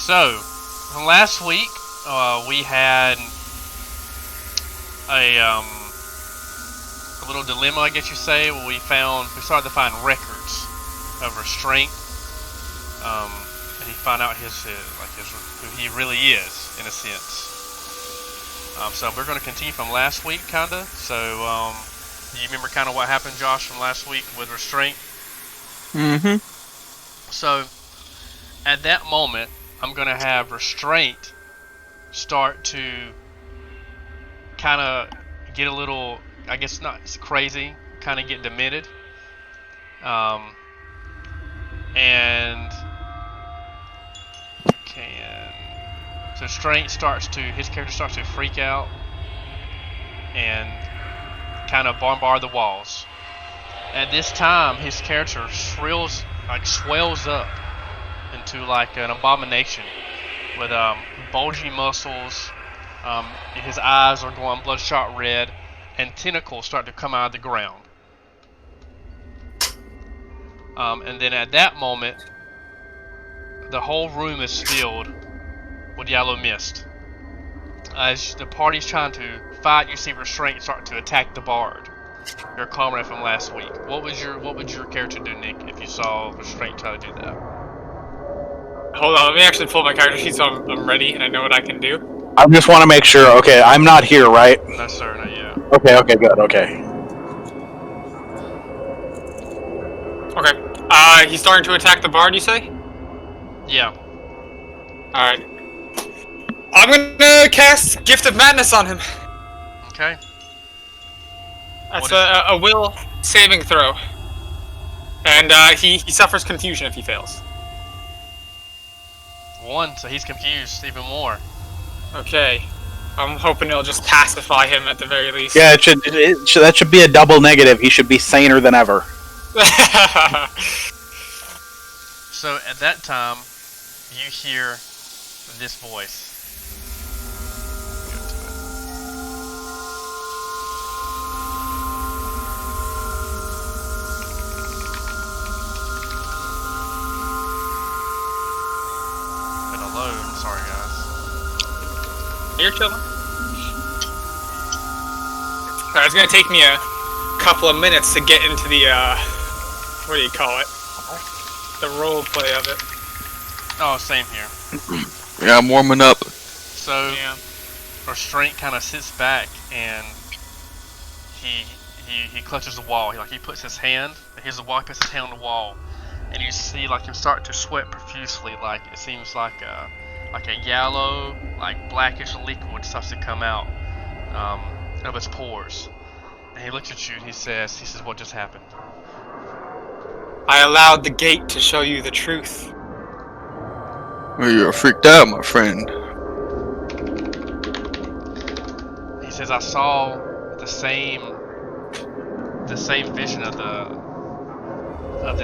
So, last week we had a little dilemma, I guess you say. Where we started to find records of restraint, and he found out who he really is, in a sense. So we're going to continue from last week, kinda. So, do you remember kind of what happened, Josh, from last week with restraint? Mm-hmm. So, at that moment, I'm going to have restraint start to kind of get a little, I guess not crazy, kind of get demented. And so his character starts to freak out and kind of bombard the walls. At this time, his character swells up into like an abomination with bulging muscles. His eyes are going bloodshot red, and tentacles start to come out of the ground. And then at that moment, the whole room is filled with yellow mist. As the party's trying to fight, you see restraint start to attack the bard, your comrade from last week. What would your character do, Nick, if you saw restraint try to do that? Hold on, let me actually pull my character sheet so I'm ready and I know what I can do. I just want to make sure. Okay, I'm not here, right? No, sir, not yet. Okay, good. Okay. Okay. He's starting to attack the bard, you say? Yeah. Alright. I'm gonna cast Gift of Madness on him. Okay. That's a will saving throw. And he suffers confusion if he fails. 1, so he's confused even more. Okay. I'm hoping it'll just pacify him at the very least. Yeah, that should be a double negative. He should be saner than ever. So at that time, you hear this voice. Been alone, sorry guys. You're chilling. Alright, it's gonna take me a couple of minutes to get into the, what do you call it? The role play of it. Oh, same here. Yeah, I'm warming up. So, Yeah. Restraint kind of sits back and he clutches the wall. He puts his hand, here's the wall, he puts his hand on the wall, and you see like him start to sweat profusely. Like it seems like a yellow, like blackish liquid starts to come out of his pores. And he looks at you and he says, "What just happened?" I allowed the gate to show you the truth. Well, you're freaked out, my friend. He says, "I saw the same vision of the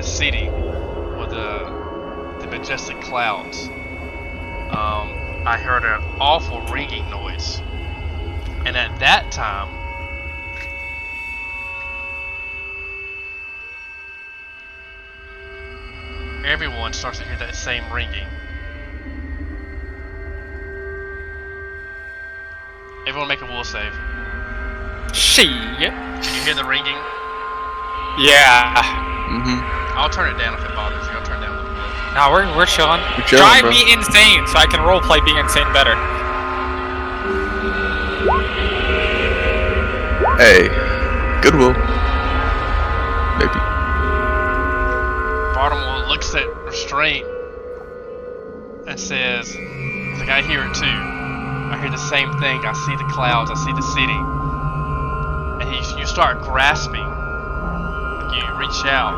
city with the majestic clouds. I heard an awful ringing noise, and at that time, everyone starts to hear that same ringing. Everyone make a will save. Shit. Can you hear the ringing? Yeah. Mm-hmm. I'll turn it down if it bothers you. I'll turn it down a little bit. Nah, we're chilling. We're chilling, Drive bro. me insane so I can roleplay being insane better. Hey, goodwill. Maybe. Bartimore looks at Restraint and says, he's like, "I hear it too. I hear the same thing. I see the clouds. I see the city." And you start grasping. Like you reach out,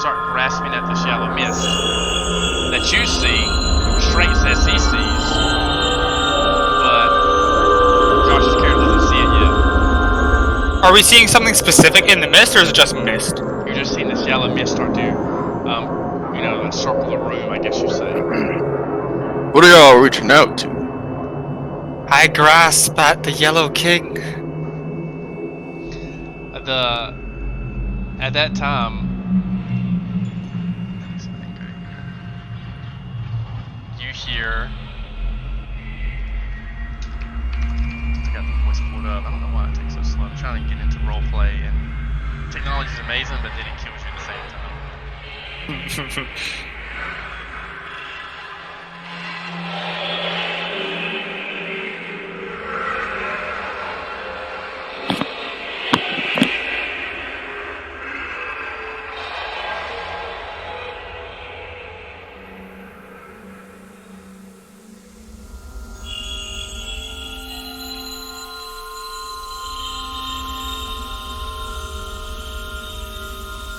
start grasping at this yellow mist that you see. Restraint says he sees, but Josh's character doesn't see it yet. Are we seeing something specific in the mist, or is it just mist? You're just seeing this yellow mist start to, encircle the room, I guess you say. What are y'all reaching out to? I grasp at the Yellow King. At that time, you hear. I got the voice pulled up. I don't know why it takes so slow. I'm trying to get into roleplay, and technology is amazing, but then it kills you at the same time.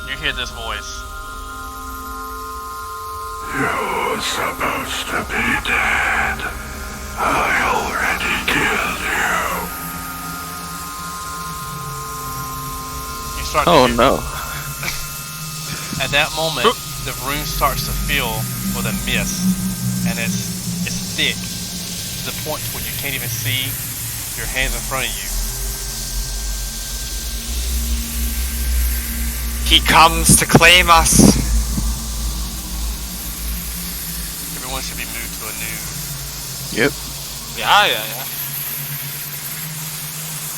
You hear this voice. You're supposed to be dead. I already killed you. You start. Oh to no. At that moment, the room starts to fill with a mist, and it's thick to the point where you can't even see your hands in front of you. He comes to claim us. Everyone should be moved to a new. Yep. Yeah.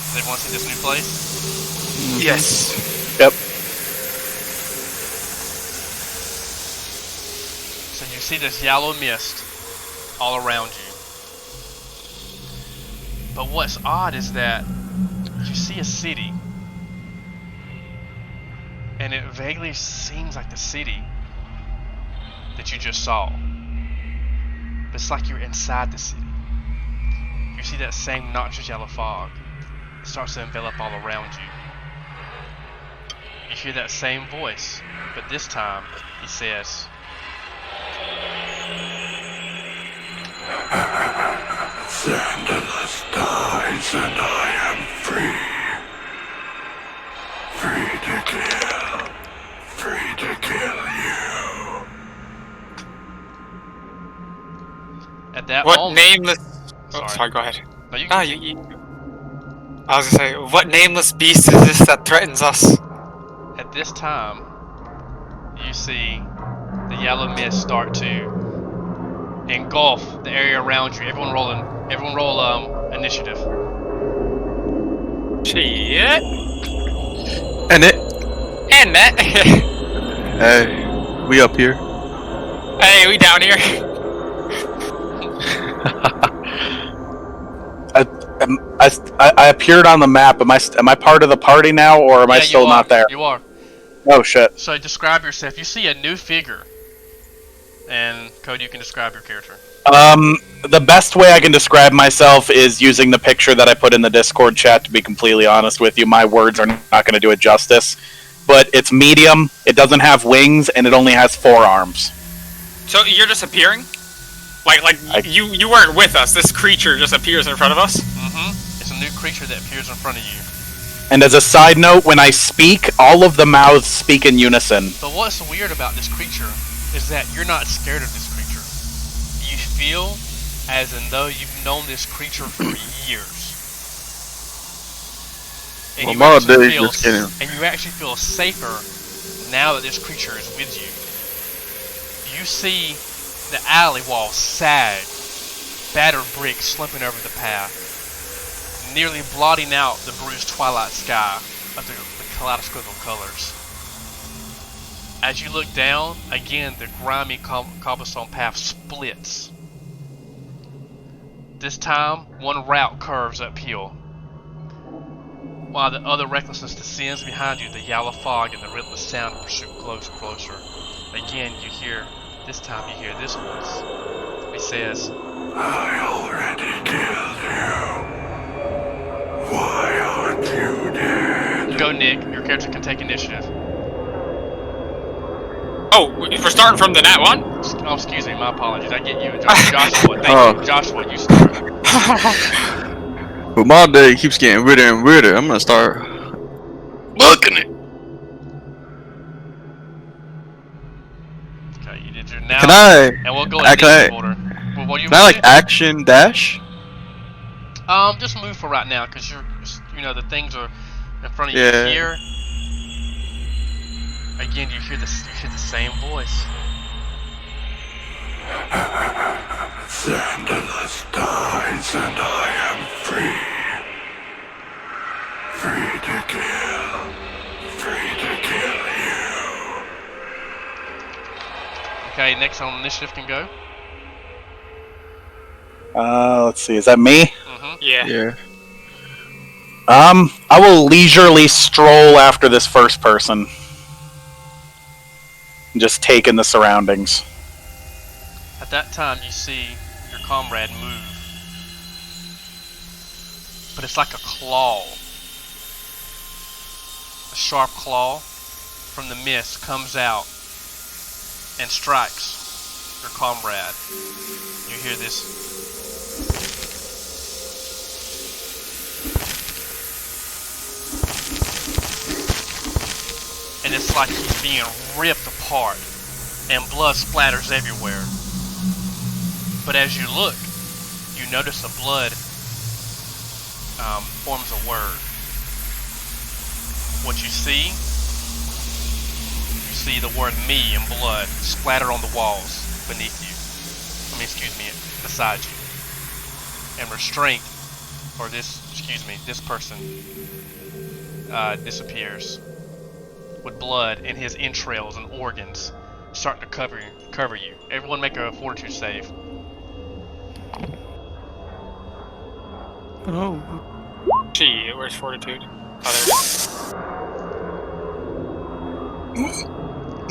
Does everyone see this new place? Yes. Yep. So you see this yellow mist all around you. But what's odd is that you see a city. And it vaguely seems like the city that you just saw. But it's like you're inside the city. You see that same noxious yellow fog. It starts to envelop all around you. You hear that same voice, but this time he says, Xandalas dies and I am free. Free to kill. Free to kill you. at that What moment. nameless... Oh, Sorry. sorry, go ahead. No, you Ah, can I was gonna say, what nameless beast is this that threatens us? At this time, you see the yellow mist start to engulf the area around you. Everyone roll initiative. Shit. And it. And that. Hey, we up here. Hey, we down here. I appeared on the map. Am I part of the party now, or am I Yeah, still you are. not there? You are. Oh shit. So describe yourself. You see a new figure. And Cody, you can describe your character. The best way I can describe myself is using the picture that I put in the Discord chat, to be completely honest with you. My words are not going to do it justice. But it's medium, it doesn't have wings, and it only has 4 arms. So you're just appearing? You weren't with us. This creature just appears in front of us? Mm-hmm. It's a new creature that appears in front of you. And as a side note, when I speak, all of the mouths speak in unison. But what's weird about this creature is that you're not scared of this creature. You feel as in though you've known this creature for years. And Well, you my actually day feel just kidding. and you actually feel safer now that this creature is with you. You see the alley wall sag, battered bricks slumping over the path, nearly blotting out the bruised twilight sky of the kaleidoscope of colors. As you look down, again the grimy cobblestone path splits. This time, one route curves uphill, while the other recklessness descends behind you, the yellow fog and the relentless sound of pursuit closer. Again, this time you hear this voice. It says, I already killed you. Why aren't you dead? go Nick, your character can take initiative. Oh, we're starting from the nat 1? Oh, excuse me, my apologies. I get you. Joshua, thank you. Joshua, you start. But my day keeps getting weirder and weirder. I'm gonna start looking it. Okay, you did your now. Can I? And we'll go in can initiative I- order. Well, what do you Can I want like to action dash? do? Just move for right now, because the things are in front of you Yeah. here. Again, you hear the same voice. Xandalus dies and I am free. Free to kill. Free to kill you. Okay, next on initiative can go. Let's see. Is that me? Mm-hmm. Yeah. Yeah. I will leisurely stroll after this first person. Just take in the surroundings. At that time, you see your comrade move. But it's like a claw. A sharp claw from the mist comes out and strikes your comrade. You hear this. And it's like he's being ripped apart, and blood splatters everywhere. But as you look, you notice the blood forms a word. What you see the word "me" in blood splatter on the walls beneath you. Beside you. And restraint, or this person disappears with blood in his entrails and organs starting to cover you. Everyone make a fortitude save. Oh. Gee, where's fortitude? Oh, there it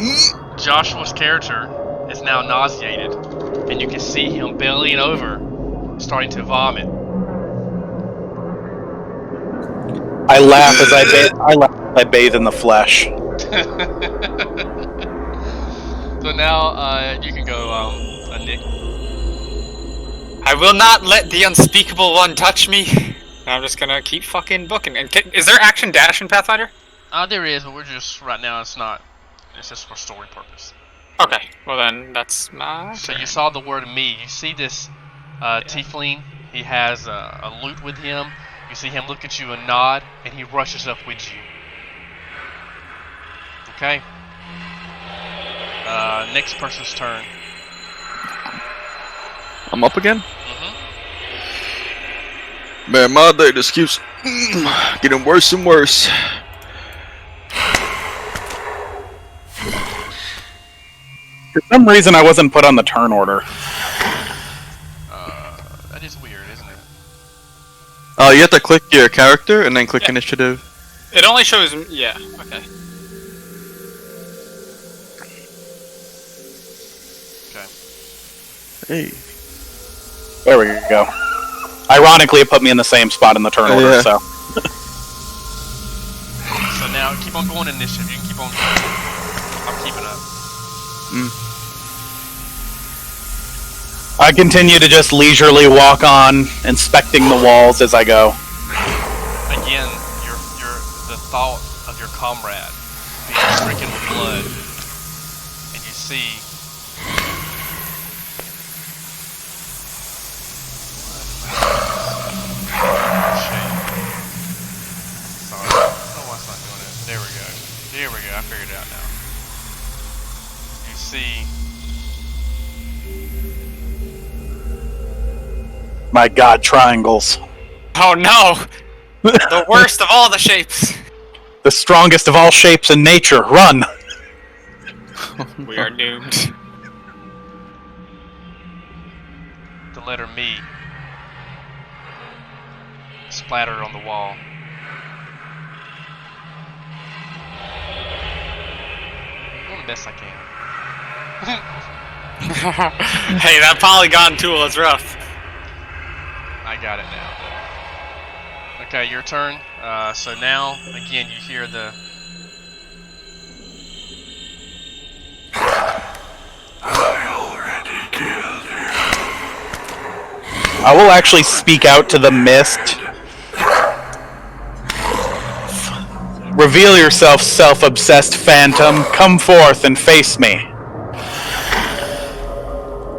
is. Joshua's character is now nauseated, and you can see him bellying over, starting to vomit. I laugh as I bathe in the flesh. So now you can go, Nick. I will not let the unspeakable one touch me. I'm just gonna keep fucking booking. And is there action dash in Pathfinder? There is, but we're just right now. It's not. It's just for story purpose. Okay, well then that's my. So you saw the word "me." You see this tiefling. He has a lute with him. You see him look at you and nod, and he rushes up with you. Okay. Next person's turn. I'm up again? Mm-hmm. Man, my day just keeps getting worse and worse. For some reason, I wasn't put on the turn order. That is weird, isn't it? Oh, you have to click your character and then click initiative. It only shows. Yeah. Okay. Okay. Hey. There we go. Ironically, it put me in the same spot in the turn order, yeah. so. So now keep on going initiative. You can keep on going. I'm keeping up. I continue to just leisurely walk on, inspecting the walls as I go. Again, the thought of your comrade being stricken with blood, and you see Sorry. Oh, why it's not doing it? There we go. There we go. I figured it out now. You see My god, triangles. Oh no! The worst of all the shapes. The strongest of all shapes in nature. Run! We are doomed. the letter "me" splattered on the wall. I'm doing the best I can. Hey, that polygon tool is rough. I got it now. Okay, your turn. So now, again, you hear the... I already killed you. I will actually speak out to the mist. Reveal yourself, self-obsessed phantom. Come forth and face me.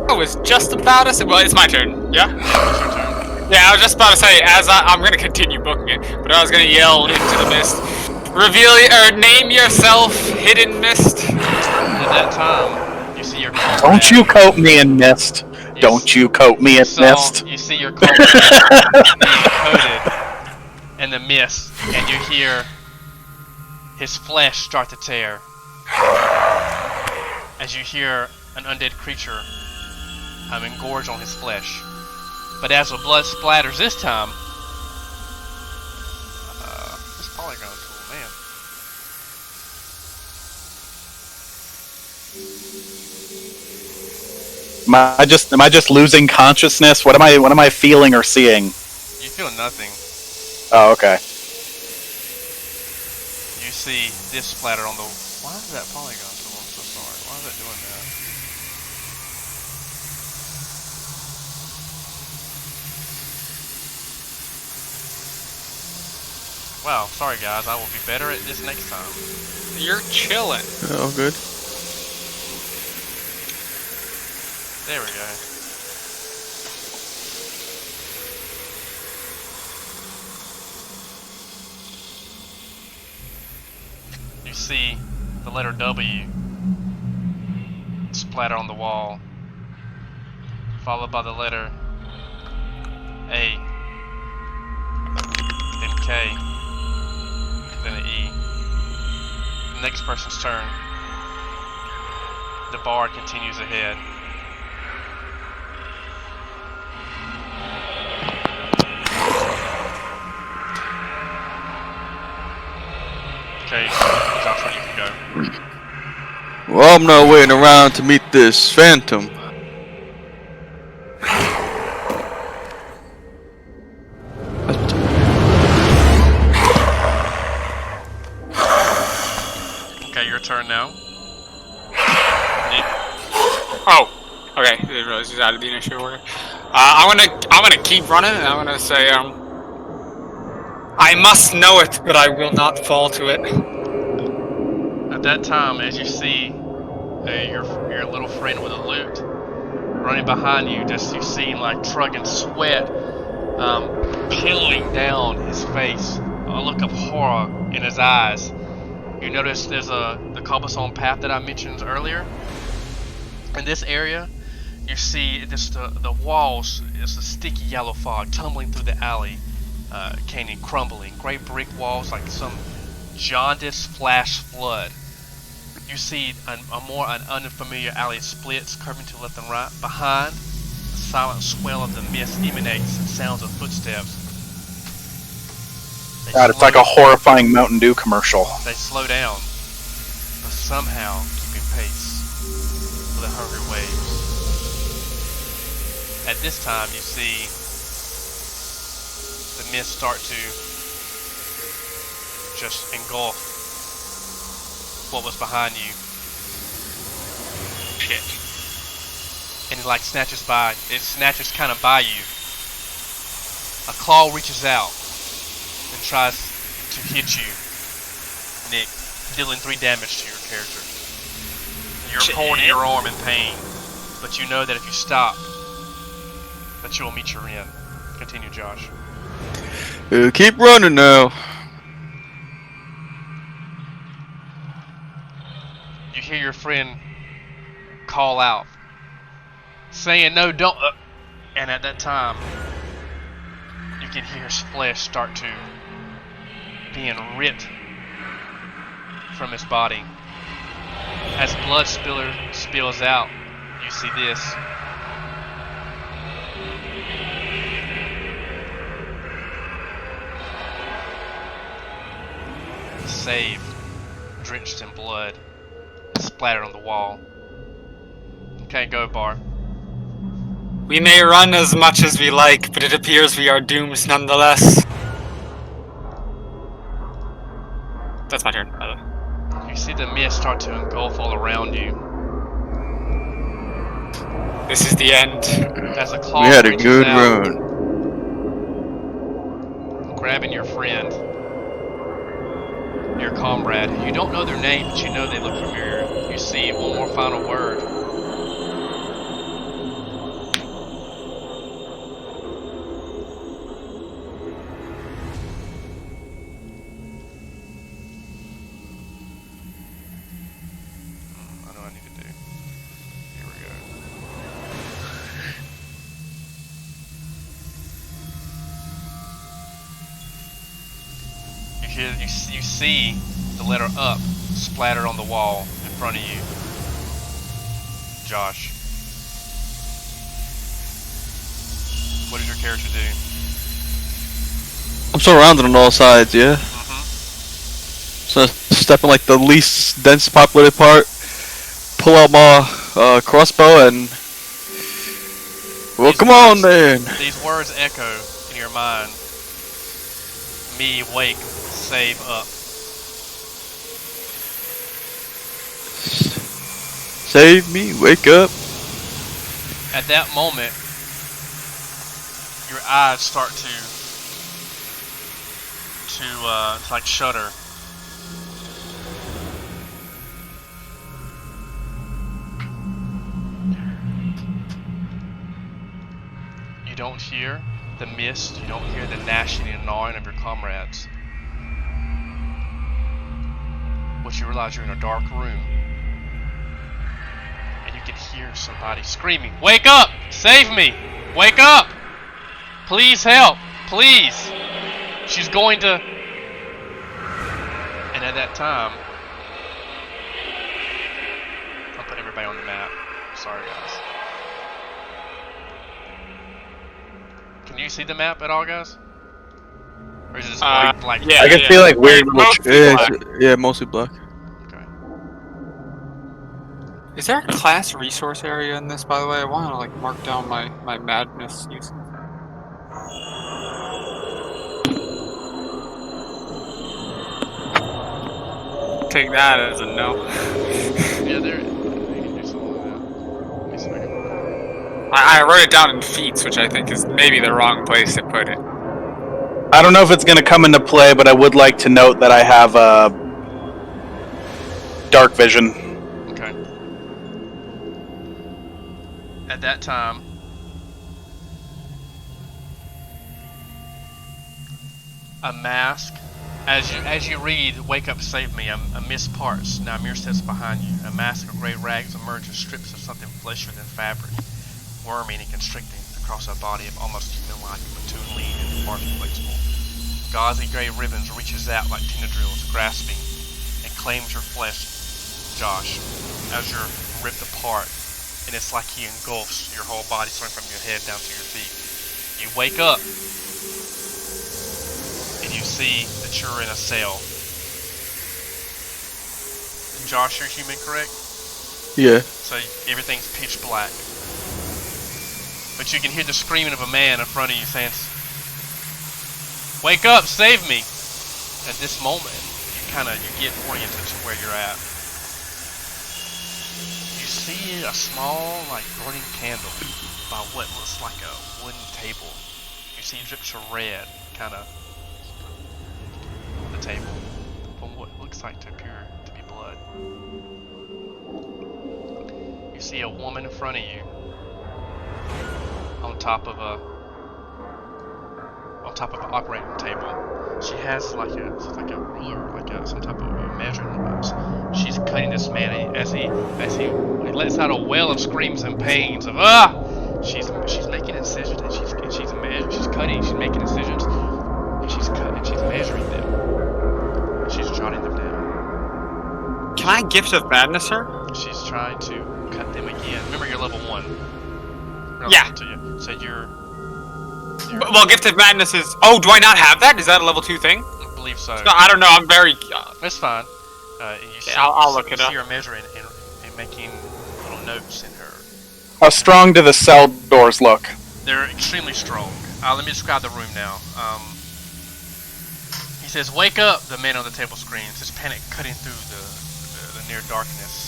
I was just about to say. Well, it's my turn. Yeah? It's your turn. Yeah, I was just about to say, I'm gonna continue booking it, but I was gonna yell into the mist. Name yourself, hidden mist. At that time, you see your comrade. Don't you coat me in mist. Don't you coat me in mist. You see your comrade being coated in the mist, and you hear his flesh start to tear. As you hear an undead creature engorge on his flesh. But as the blood splatters this time, this polygon tool, man. Am I just losing consciousness? What am I feeling or seeing? You feel nothing. Oh, okay. You see this splatter on the. Why is that polygon tool? I'm so sorry. Why is that doing that? Wow, sorry guys. I will be better at this next time. You're chilling. Oh, good. There we go. You see the letter W splatter on the wall, followed by the letter A, then K, then an E. The next person's turn. The bard continues ahead. Okay, Joshua, you can go. Well, I'm not waiting around to meet this phantom. Okay, your turn now. Nick. Oh, okay. I didn't realize it was out of the initial order. I'm gonna keep running, and I'm gonna say, I must know it, but I will not fall to it. At that time, as you see your little friend with a lute running behind you, just you see like trucking sweat pillowing down his face, a look of horror in his eyes. You notice there's the cobblestone path that I mentioned earlier. In this area, you see just the walls, it's a sticky yellow fog tumbling through the alley, canyon crumbling, great brick walls like some jaundiced flash flood. You see an unfamiliar alley splits, curving to left and right. Behind, the silent swell of the mist emanates and sounds of footsteps. God, it's like a horrifying Mountain Dew commercial. They slow down, but somehow keeping pace with the hungry waves. At this time, you see the mist start to just engulf what was behind you. Shit. And it snatches kind of by you. A claw reaches out and tries to hit you, Nick, dealing 3 damage to your character. You're holding your arm in pain, but you know that if you stop, that you will meet your end. Continue, Josh. Keep running now. You hear your friend call out, saying, "No, don't." And at that time, you can hear his flesh start to being ripped from his body. As blood spills out, you see this. Saved, drenched in blood, splattered on the wall. Okay, go, Bar. We may run as much as we like, but it appears we are doomed nonetheless. That's my turn, by the way. You see the mist start to engulf all around you. This is the end. As a claw We had a reaches good out, run. grabbing your friend, your comrade. You don't know their name, but you know they look familiar. You see one more final word. I know what I need to do. Here You see the letter up splattered on the wall in front of you. Josh. What does your character do? I'm surrounded on all sides, yeah? Mm-hmm. So step in like the least dense populated part, pull out my crossbow and... Well, come on then! These words echo in your mind. Me, wake, save up. Save me, wake up. At that moment, your eyes start to like shudder. You don't hear the mist, you don't hear the gnashing and gnawing of your comrades. But you realize you're in a dark room. And you can hear somebody screaming, "Wake up! Save me! Wake up! Please help! Please!" She's going to... And at that time... I'll put everybody on the map. Sorry, guys. Can you see the map at all, guys? Or is it just black? Yeah, I can feel like weird Yeah, mostly black. Okay. Is there a class resource area in this, by the way? I want to like mark down my madness use. Take that as a no. Yeah, there. You can do something like that. Let me see if I can- I wrote it down in feats, which I think is maybe the wrong place to put it. I don't know if it's going to come into play, but I would like to note that I have dark vision. Okay. At that time, a mask. As you read, "Wake up, save me," a missed parts. Now Mir steps behind you. A mask of gray rags emerges, strips of something fleshier than fabric, worming and constricting across a body of almost human-like, but too lean and far too flexible. Gauzy gray ribbons reaches out like tendrils, grasping, and claims your flesh, Josh, as you're ripped apart, and it's like he engulfs your whole body, starting from your head down to your feet. You wake up, and you see that you're in a cell. Josh, you're human, correct? Yeah. So everything's pitch black. But you can hear the screaming of a man in front of you saying, "Wake up, save me!" At this moment, you get oriented to where you're at. You see a small, like, burning candle by what looks like a wooden table. You see drips of red, the table, from what looks like to appear to be blood. You see a woman in front of you, on top of an operating table. She has like a ruler, some type of measuring device. She's cutting this man as he lets out a wail of screams and pains of ah. She's making incisions and she's cutting. She's making incisions and she's cutting. She's measuring them. She's jotting them down. Can I gift of madness her? She's trying to cut them again. Remember, you're level 1. Yeah. To you. So you're Well, gift of madness is. Oh, do I not have that? Is that a level 2 thing? I believe so. No, I don't know. I'm very. That's fine. You see, I'll look it you up. see her measuring and making little notes in her. How strong do the cell doors look? They're extremely strong. Let me describe the room now. He says, "Wake up!" The man on the table screams, his panic cutting through the near darkness.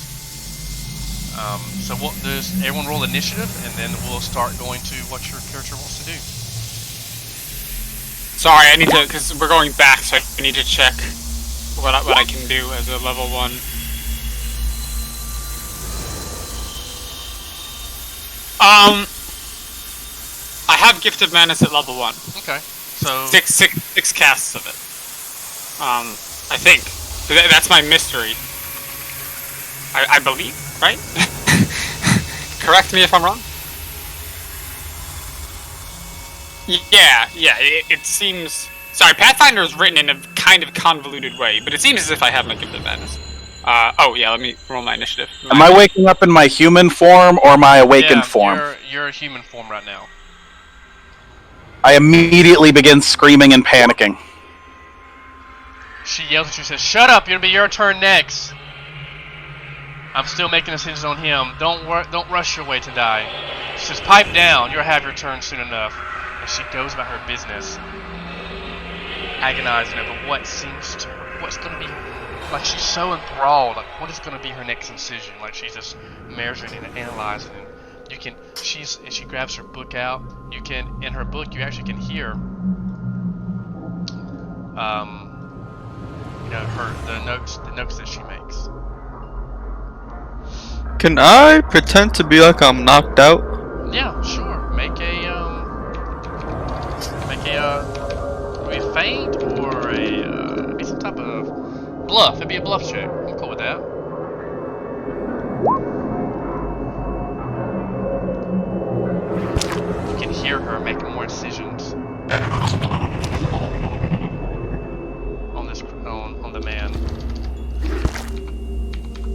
So what does everyone roll initiative, and then we'll start going to what your character wants to do. Sorry, I need to, because we're going back, so I need to check what I can do as a level 1. I have Gift of Madness at level 1. Okay. So Six casts of it. I think. That's my mystery. I believe, right? Correct me if I'm wrong. Yeah, it seems Sorry, Pathfinder is written in a kind of convoluted way, but it seems as if I have my Gift of Madness. Oh yeah, let me roll my initiative. Am I waking up in my human form or my awakened form? You're a human form right now. I immediately begin screaming and panicking. She yells at you and says, "Shut up! It'll be your turn next." I'm still making decisions on him. Don't rush your way to die. She says, "Pipe down. You'll have your turn soon enough." And she goes about her business, agonizing over what seems to her, what's going to be, like she's so enthralled, like what is going to be her next decision. Like she's just measuring and analyzing, and you can, and she grabs her book out. You can, in her book, you actually can hear, you know, the notes that she makes. Can I pretend to be like I'm knocked out? Yeah, sure. Make a feint or it'd be some type of bluff. It'd be a bluff check. I'm cool with that. You can hear her making more decisions on the man.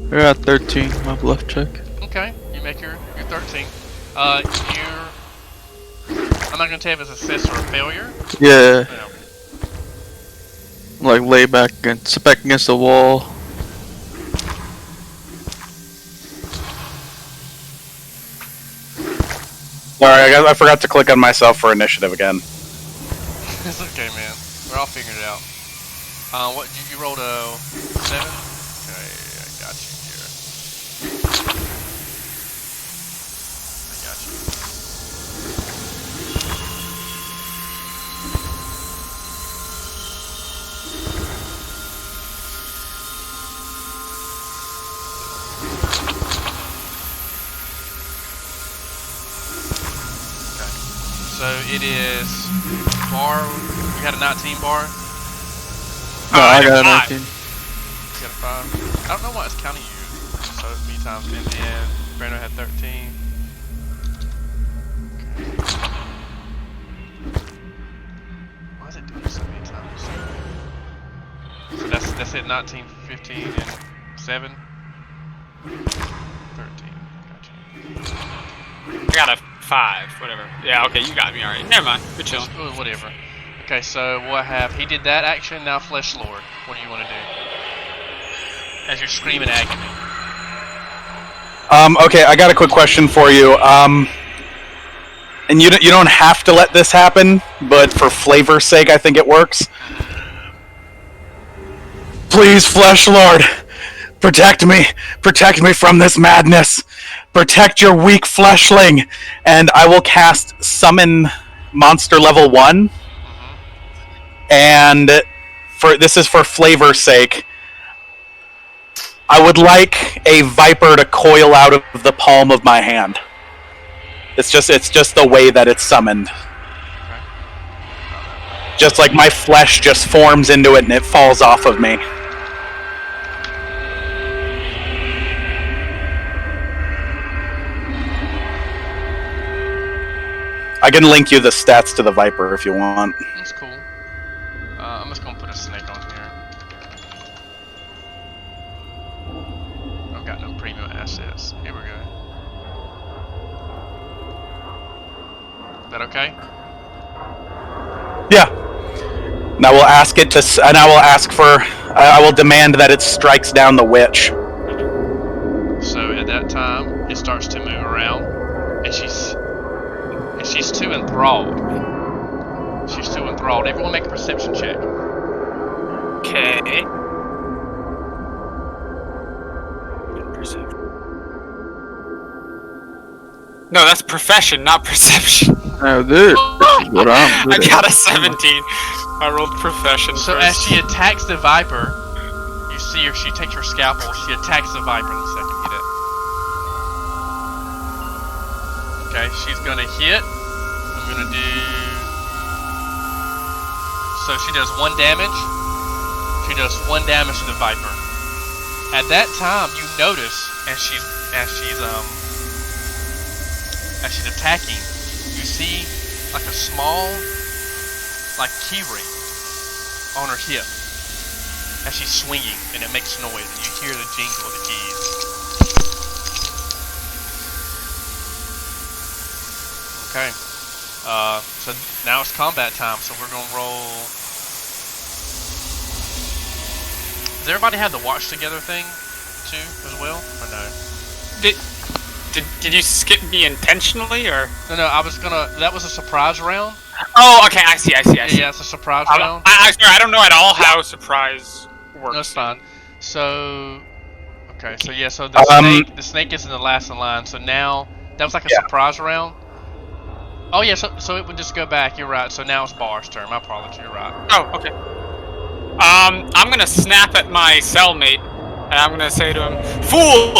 You're at 13, my bluff check. Okay, you make your 13. I'm not gonna tell you if it's a success or a failure. Yeah. You know. Like lay back and sit back against the wall. Sorry, I forgot to click on myself for initiative again. It's okay, man. We're all figuring it out. What you rolled a 7? Okay, I got you here. I got you. Okay. So it is bar. You had a 19 bar. No, I got a 19. You got a 5. I don't know why it's counting you. So it's me times 10. Then Brando had 13. Okay. Why is it doing so many times? So that's it. 19, 15, and 7. 13. Gotcha. I got a 5, whatever. Yeah, okay, you got me. All right, never mind. Good chilling. Whatever. Okay, so what have he did that action? Now Flesh Lord. What do you want to do? As you're screaming agony. Okay, I got a quick question for you. And you don't have to let this happen, but for flavor's sake, I think it works. Please, Flesh Lord, protect me from this madness. Protect your weak fleshling, and I will cast Summon Monster Level 1. And this is for flavor's sake. I would like a viper to coil out of the palm of my hand. It's just the way that it's summoned. Just like my flesh just forms into it and it falls off of me. I can link you the stats to the viper if you want. That's cool. I'm just gonna put a snake on here. I've got no premium assets. Here we go. Is that okay? Yeah. And I will ask it to, and I will ask for, I will demand that it strikes down the witch. So at that time, it starts to move around, and she's too enthralled. She's too enthralled. Everyone make a perception check. Okay. No, that's profession, not perception. Oh, dude. What I'm I doing. got a 17. I rolled profession. So first. as she attacks the viper, you see her. She takes her scalpel. She attacks the viper in the second hit it. Okay, she's gonna hit. I'm gonna do. So she does 1 damage. She does 1 damage to the viper. At that time, you notice as she's attacking, you see like a small, like key ring on her hip as she's swinging, and it makes noise. And you hear the jingle of the keys. Okay. So now it's combat time. So we're gonna roll. Does everybody have the watch together thing too as well, or no? Did you skip me intentionally, or? No. I was gonna. That was a surprise round. Oh, okay. I see. Yeah, it's a surprise round. I don't know at all how surprise works. No, it's fine. So, okay. So yeah. So the snake is in the last in line. So now that was like a surprise round. Oh yeah. So it would just go back. You're right. So now it's Bar's turn. My apologies. You're right. Oh, okay. I'm gonna snap at my cellmate, and I'm gonna say to him, "Fool!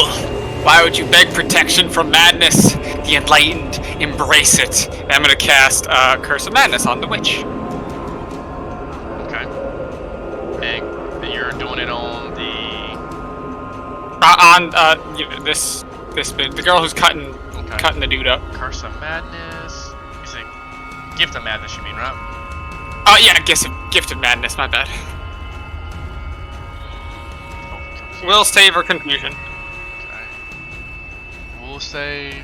Why would you beg protection from madness? The enlightened embrace it." And I'm gonna cast Curse of Madness on the witch. Okay. And you're doing it on the this bit, the girl who's cutting the dude up. Curse of Madness. Is it Gift of Madness? You mean, right? Oh yeah, Gift of Madness. My bad. Will save or confusion. Okay. Will save.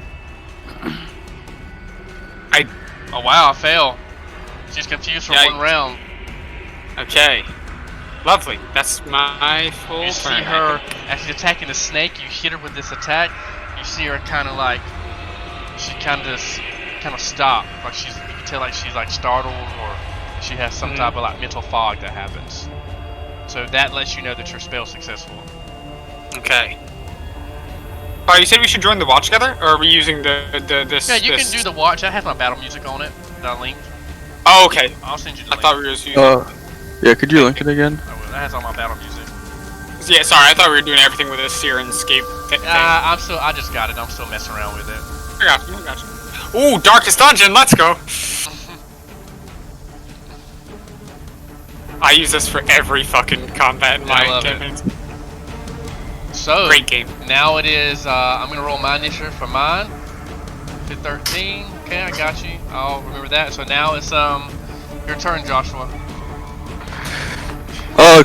Oh wow, I fail. She's confused for one round. Okay. Lovely. That's my full You turn. see her, as she's attacking the snake, you hit her with this attack, you see her kind of like, she kind of stop. Like you can tell like she's like startled, or she has some type of like mental fog that happens. So that lets you know that your spell's successful. Okay. Oh, you said we should join the watch together, or are we using this? Yeah, you can do the watch. That has my battle music on it. That I linked. Oh, okay. I'll send you the I link. thought we were just using. Yeah, could you link it again? Oh, well, that has all my battle music. Yeah, sorry. I thought we were doing everything with a Sirenscape thing. I just got it. I'm still messing around with it. I got you. Ooh, Darkest Dungeon. Let's go. I use this for every fucking combat in my campaigns. So, great game. Now it is, I'm going to roll my initiative for mine. Hit 13. Okay, I got you. I'll remember that. So now it's, your turn, Joshua.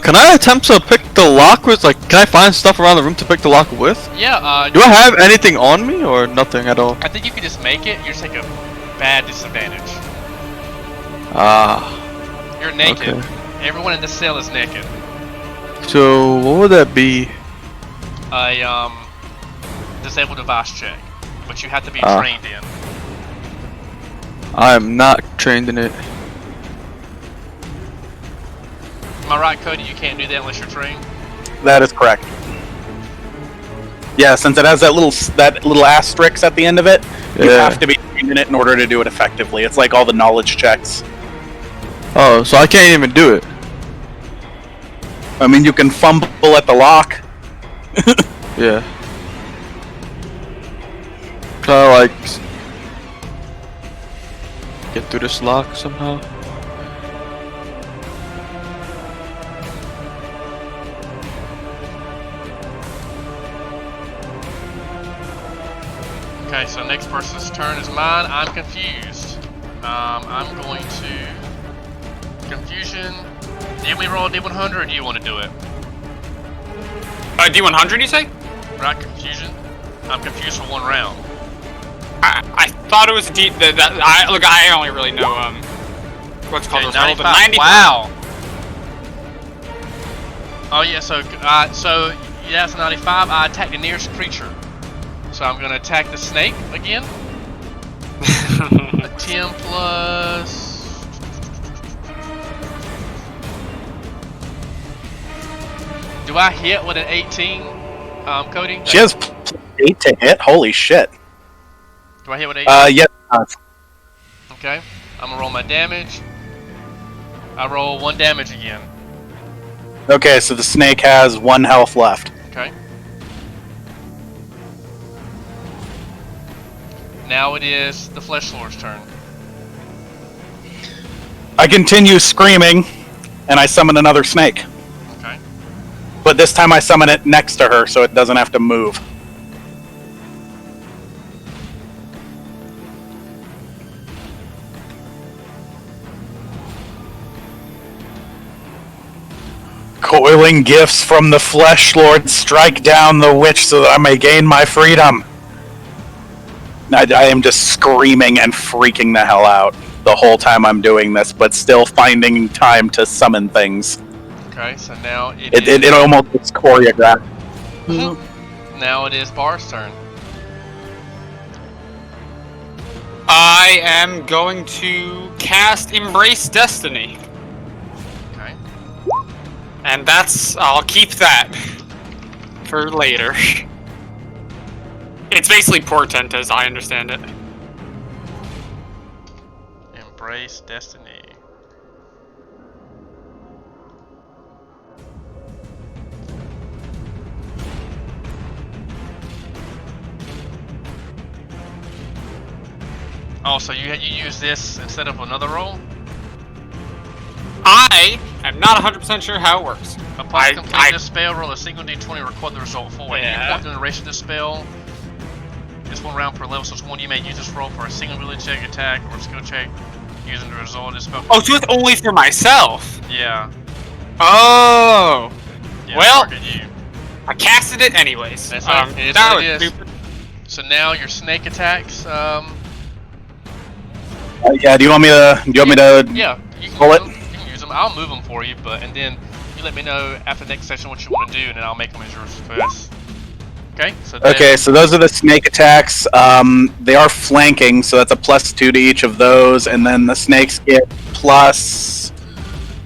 Can I attempt to pick the lock with, like, can I find stuff around the room to pick the lock with? Yeah, do I have anything on me, or nothing at all? I think you can just make it. You just take a bad disadvantage. You're naked. Okay. Everyone in the cell is naked. So, what would that be? A, disabled device check. But you have to be trained in. I am not trained in it. Am I right, Cody? You can't do that unless you're trained? That is correct. Yeah, since it has that little asterisk at the end of it, you have to be trained in it in order to do it effectively. It's like all the knowledge checks. Oh, so I can't even do it. I mean, you can fumble at the lock. Yeah. Try to, like, get through this lock somehow. Okay, so next person's turn is mine. I'm confused. I'm going to... Confusion. Did we roll a D100 or do you want to do it? D100, you say? Right, confusion? I'm confused for one round. I thought it was a D... Look, I only really know, what's called Okay, 95. 95. Wow! Oh yeah, so yeah, it's a 95. I attack the nearest creature. So I'm gonna attack the snake again. A 10 plus... Do I hit with an 18, Cody? She has 8 to hit. Holy shit. Do I hit with 18? Yes. Okay. I'm gonna roll my damage. I roll 1 damage again. Okay, so the snake has 1 health left. Okay. Now it is the Flesh Lord's turn. I continue screaming, and I summon another snake. Okay. But this time I summon it next to her, so it doesn't have to move. Coiling gifts from the flesh lord, strike down the witch so that I may gain my freedom. I am just screaming and freaking the hell out the whole time I'm doing this, but still finding time to summon things. Okay, so now It almost is choreographed. Now it is Bar's turn. I am going to cast Embrace Destiny. Okay. And I'll keep that for later. It's basically Portent as I understand it. Embrace Destiny. Oh, so you use this instead of another roll? I am not 100% sure how it works. Upon completing this spell, roll a single d20 record the result for it. Yeah. You want the duration of this spell. It's 1 round per level, so it's 1. You may use this roll for a single ability check, attack, or skill check using the result of this spell. Oh, so it's only for myself? Yeah. Oh! Yeah, Well, target you. I casted it anyways. That's right. It is that what it was is. stupid. So now your snake attacks. Yeah, do you want me to? Yeah, you can Roll use it. them. You can use them. I'll move them for you, and then you let me know after the next session what you want to do, and then I'll make them as yours first. Okay. So then, Okay, so those are the snake attacks. They are flanking, so that's a +2 to each of those, and then the snakes get plus.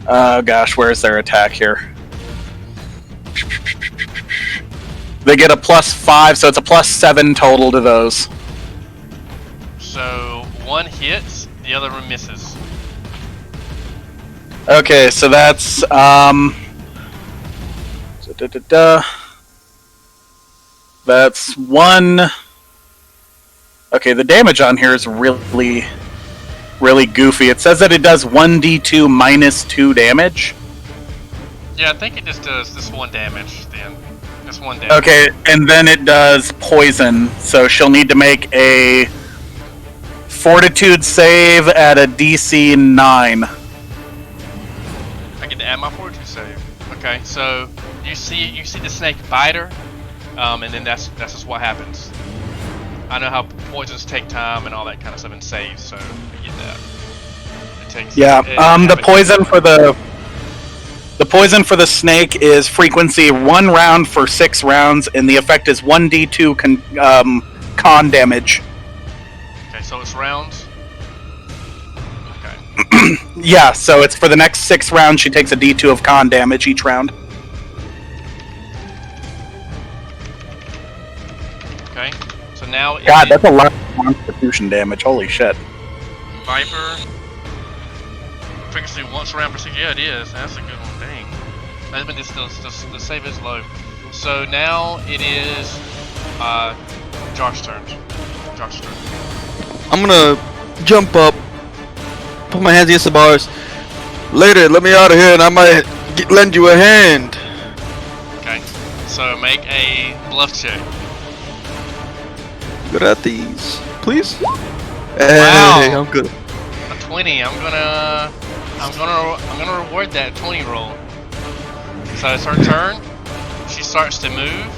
Oh gosh, where's their attack here? They get a +5, so it's a +7 total to those. So one hits, the other one misses. Okay, so that's that's 1. Okay, the damage on here is really goofy. It says that it does 1d2 minus 2 damage. Yeah, I think it just does this 1 damage then. Just 1 damage. Okay, and then it does poison, so she'll need to make a fortitude save at a DC 9. I get to add my fortitude save. Okay, so you see the snake bite her, and then that's just what happens. I know how poisons take time and all that kind of stuff in saves, so I get that. It takes. The poison for the snake is frequency 1 round for 6 rounds, and the effect is 1d2 con damage. Okay, so it's rounds. Okay. Yeah, so it's for the next 6 rounds. She takes a d2 of con damage each round. Okay. So now. God, that's a lot of constitution damage. Holy shit. Viper. Frequency once around per second. Yeah, it is. That's a good one. Dang. But the save is low. So now it is Josh's turn. Josh's turn. I'm gonna jump up, put my hands against the bars. Later, let me out of here and I might lend you a hand. Okay. So make a bluff check. Good at these. Please? Wow. Hey, I'm good. A 20. I'm gonna reward that 20 roll. So it's her turn. She starts to move.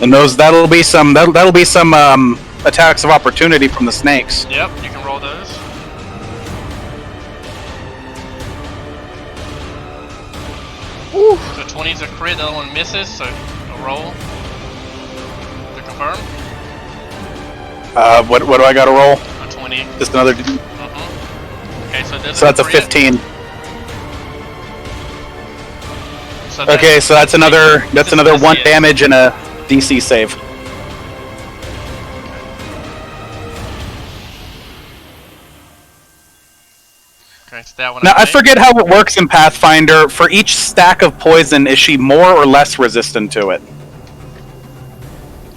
And that'll be some attacks of opportunity from the snakes. Yep, you can roll those. Woo. So 20's a crit, the other one misses, so a roll to confirm. What do I gotta roll? A 20. Just another. Okay, so that's a 15. So Okay, so that's another 1 it. damage and a DC save. Okay, so that one. Now I think. forget how it works in Pathfinder. For each stack of poison, is she more or less resistant to it?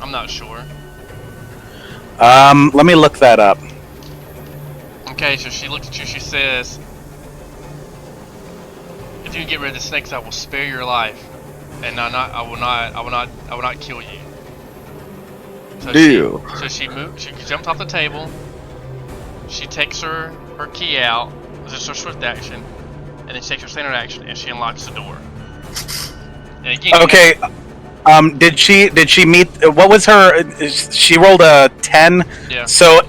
I'm not sure. Let me look that up. Okay, so she looks at you. She says, "If you can get rid of the snakes, I will spare your life, and I will not kill you." So Deal. She jumps off the table. she takes her key out. This is her swift action, and then she takes her standard action, and she unlocks the door. And again, Okay. Did she meet? What was her? She rolled a 10. Yeah. So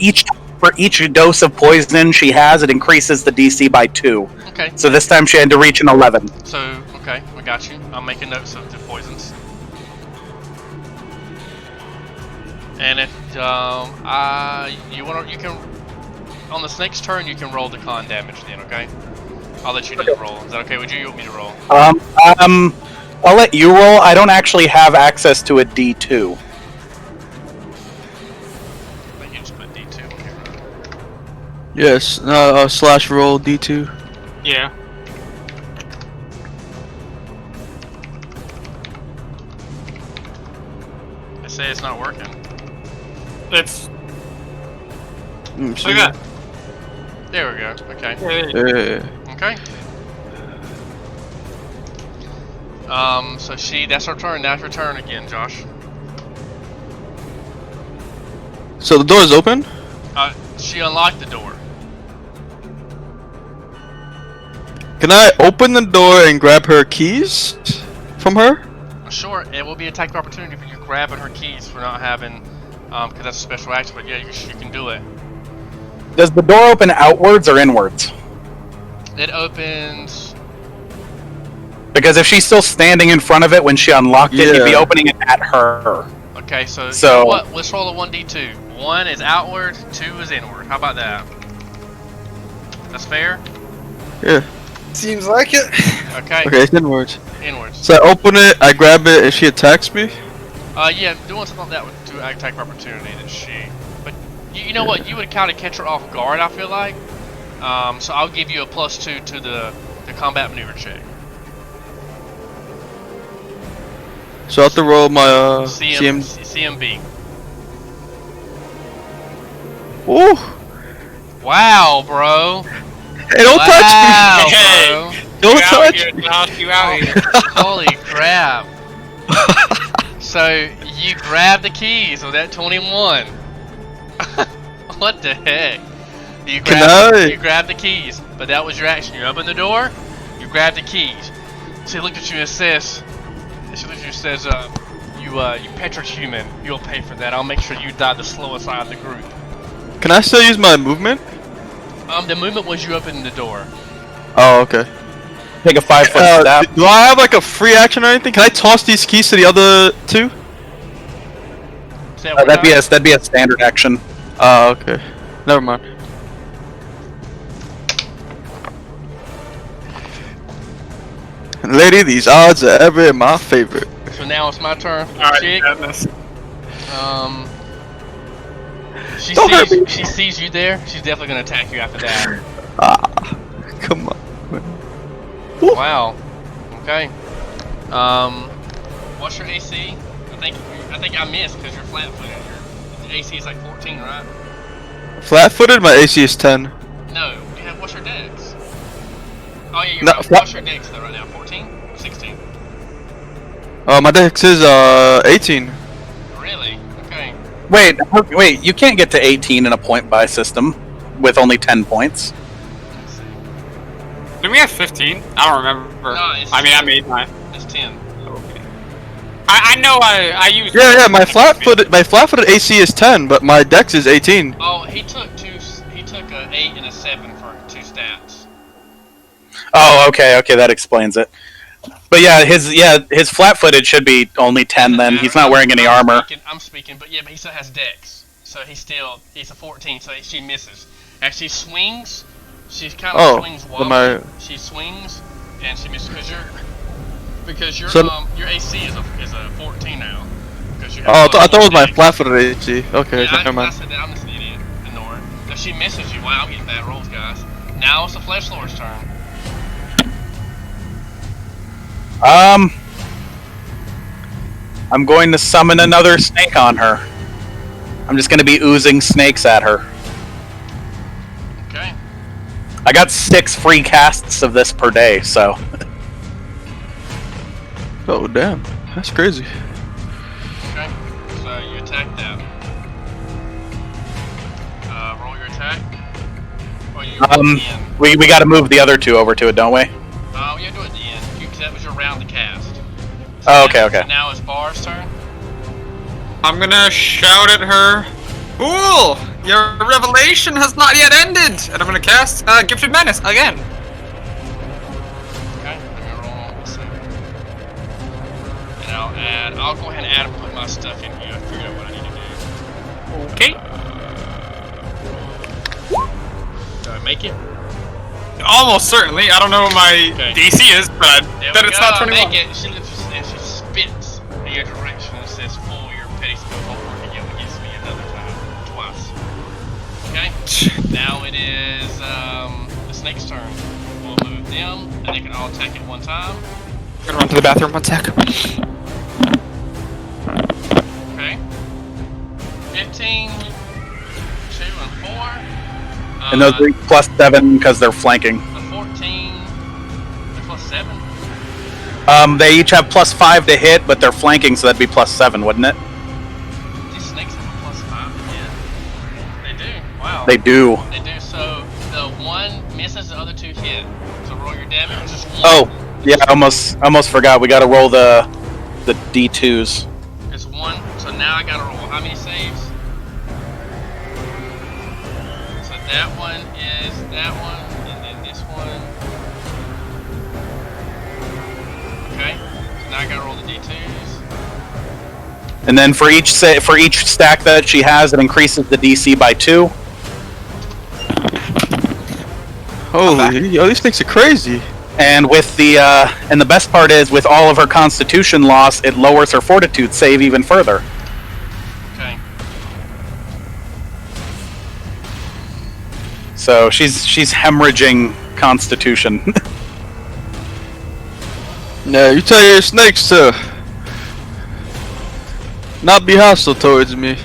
for each dose of poison she has, it increases the DC by 2. Okay. So this time she had to reach an 11. So okay, we got you. I'm making notes of the poisons. And if you can on the snake's turn you can roll the con damage then. Okay. I'll let you do the roll. Is that okay with you? You want me to roll? I'll let you roll. I don't actually have access to a D2. But you just put D2 on here. Yes. Slash roll D2. Yeah. They say it's not working. It's. Mm, Look at that. There we go. Okay. Yeah. Okay. So that's her turn. Now it's your turn again, Josh. So the door is open? She unlocked the door. Can I open the door and grab her keys from her? Sure, it will be a attack of opportunity for you grabbing her keys for not having, because that's a special action, but yeah, you can do it. Does the door open outwards or inwards? It opens. Because if she's still standing in front of it when she unlocked it, you'd be Yeah. opening it at her. Okay, so you So- know what? Let's roll a 1d2. 1 is outward, 2 is inward. How about that? That's fair? Yeah. Seems like it. Okay, Okay, it's inwards. inwards. So I open it, I grab it, and she attacks me? Yeah, doing something like that would do attack of opportunity that she. But you know what? You would kind of catch her off guard, I feel like. So I'll give you a +2 to the combat maneuver check. So I have to roll my CM. CMB. Ooh! Wow, bro. Hey, don't touch Wow, me! bro. Don't You out touch here, me! Josh, you out here. Holy crap. So you grabbed the keys with that 21. What the heck? You grabbed the keys, but that was your action. You open the door, you grab the keys. She looked at you and says, you petrohuman, you'll pay for that. I'll make sure you die the slowest out of the group. Can I still use my movement? The movement was you opening the door. Oh, okay. Take a 5-foot step. Do I have like a free action or anything? Can I toss these keys to the other two? Say that one That'd time? be a standard action. Oh, okay. Never mind. Lady, these odds are ever in my favor. So now it's my turn. Alright, Chick. goodness. She sees you there. She's definitely gonna attack you after that. Ah, come on. Wow. Okay. What's your AC? I think I missed because you're flat-footed. Your AC is like 14, right? Flat-footed, my AC is 10. No. What's your dex? Oh yeah, you're No, right. What's your dex though right now? 14 or 16? My dex is 18. Really? Okay. Wait, you can't get to 18 in a point-buy system with only 10 points. Let's see. Did we have 15? I don't remember. No, it's I 10. made mine. It's 10. Okay. I know I used. Yeah, my flat-footed AC is 10, but my dex is 18. Oh, he took a 8 and a 7 for 2 stats. Oh, okay, that explains it. But yeah, his flat-footed should be only 10 then. He's not wearing any armor. I'm speaking, but he still has dex. So he's a 14, so she misses. As she swings, she kind of swings wobbly. She swings, and she misses because your AC is a 14 now. Because you have I thought it was my dex. flat-footed AC. Okay, Yeah, never I mind. said that. I'm just an idiot. Ignore it. If she misses you, wow, I'm getting bad rolls, guys. Now it's the Flesh Lord's turn. I'm going to summon another snake on her. I'm just going to be oozing snakes at her. Okay. I got 6 free casts of this per day, so. Oh, damn. That's crazy. Okay. So you attack that. Roll your attack. or you do it at the end? we got to move the other two over to it, don't we? Yeah, do it at the end. Because that was your round to cast. Oh, okay, okay. So now it's Bar's turn. I'm gonna shout at her. Fool! Your revelation has not yet ended! And I'm gonna cast Gifted Menace again. Okay, let me roll. Let's see. And I'll go ahead and add and put my stuff in here. I figured out what I need to do. Okay. Do I make it? Almost certainly. I don't know what my Okay. DC is, but I There bet we it's go. not I 21. make it. She spits in your direction and says, "Fool, your petty skills won't work again against me another time, twice." Okay. Now it is the snake's turn. We'll move them, and they can all attack at one time. I'm gonna run to the bathroom 1 sec. Okay. 15, 2, and 4. And those are +7 because they're flanking. The 14, they're +7. They each have +5 to hit, but they're flanking, so that'd be +7, wouldn't it? These snakes have a +5 to hit. They do. Wow. They do. They do. So the one misses, the other 2 hit. So roll your damage. Just one. Oh, yeah, I almost forgot. We got to roll the D2s. It's 1. So now I gotta roll how many saves? So that one is that one, and then this one. Okay. So now I gotta roll the D2s. And then for each stack that she has, it increases the DC by 2. Holy, yo, these things are crazy. And with and the best part is, with all of her Constitution loss, it lowers her Fortitude save even further. Okay. So she's hemorrhaging Constitution. Now you tell your snakes to not be hostile towards me.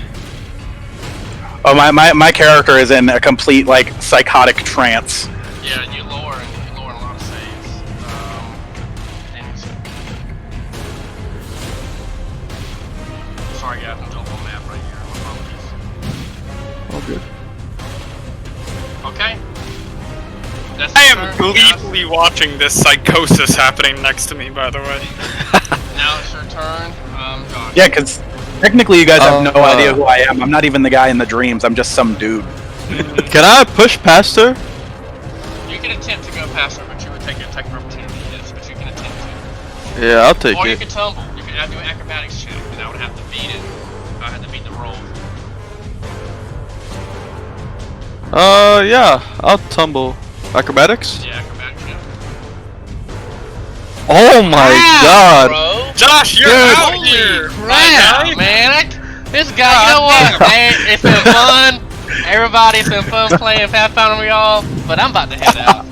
Oh, my character is in a complete psychotic trance. Yeah, you lower a lot of saves. And sorry, guys, I'm doing a map right here. My apologies. All good. Okay. That's I your am turn, guys. gleefully watching this psychosis happening next to me, by the way. Now it's your turn, Josh. Yeah, because technically you guys have no Uh, idea who I am. I'm not even the guy in the dreams. I'm just some dude. Can I push past her? You can attempt to go past her, but you would take an attack of opportunity. Yes, but you can attempt to. Yeah, I'll take Or you it. can tumble. You can do an acrobatics check, and I would have to beat it. I had to beat the roll. Yeah, I'll tumble. Acrobatics? Yeah, acrobatics check. Oh my god! Bro. Josh, you're Dude. out Holy here! crap, man! This guy, you know what? Man, it's been fun. Everybody's been fun playing Pathfinder with y'all, but I'm about to head out.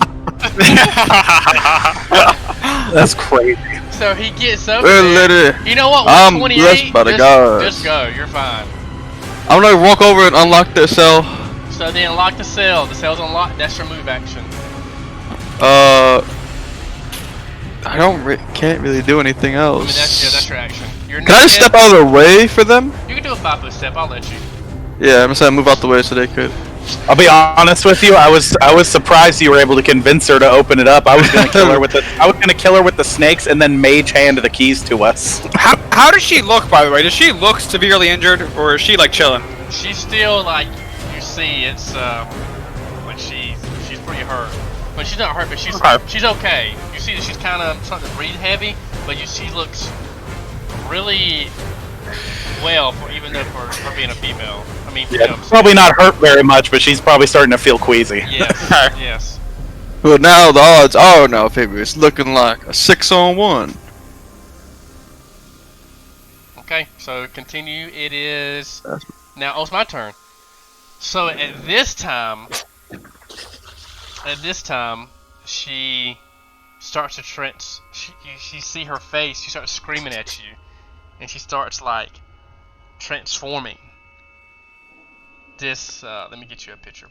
That's crazy. So he gets over Well, there. lady, You know what? I'm 28, blessed by the just, gods. Just go. You're fine. I'm gonna walk over and unlock the cell. So then unlock the cell. The cell's unlocked. That's your move action. I can't really do anything I else. mean, that's your action. You're Can I just step out of the way for them? You can do a 5-foot step. I'll let you. Yeah, I'm gonna say move out the way so they could. I'll be honest with you. I was surprised you were able to convince her to open it up. I was gonna kill her with the snakes and then mage hand the keys to us. How does she look, by the way? Does she look severely injured, or is she chilling? She's still you see, it's like she's pretty hurt. But she's not hurt, but she's okay. You see that she's kind of starting to breathe heavy, but she looks really well even though for being a female. I mean, Yeah, probably not hurt very much, but she's probably starting to feel queasy. Yes, yes. Well, now the odds are now favor. It's looking like a 6-on-1. Okay, so continue. It is now. Oh, it's my turn. So at this time, she starts to trance. You see her face. She starts screaming at you, and she starts transforming. This. Let me get you a picture.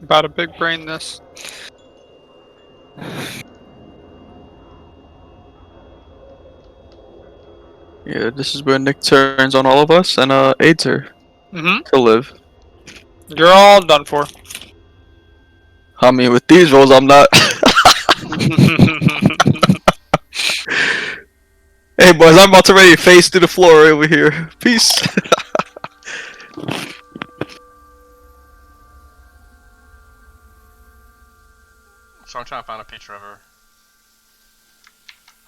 About a big brain this. Yeah, this is where Nick turns on all of us and aids her Mm-hmm. to live. You're all done for. I mean, with these rolls, I'm not. Hey, boys, I'm about to ready to face through the floor over here. Peace. So I'm trying to find a picture of her.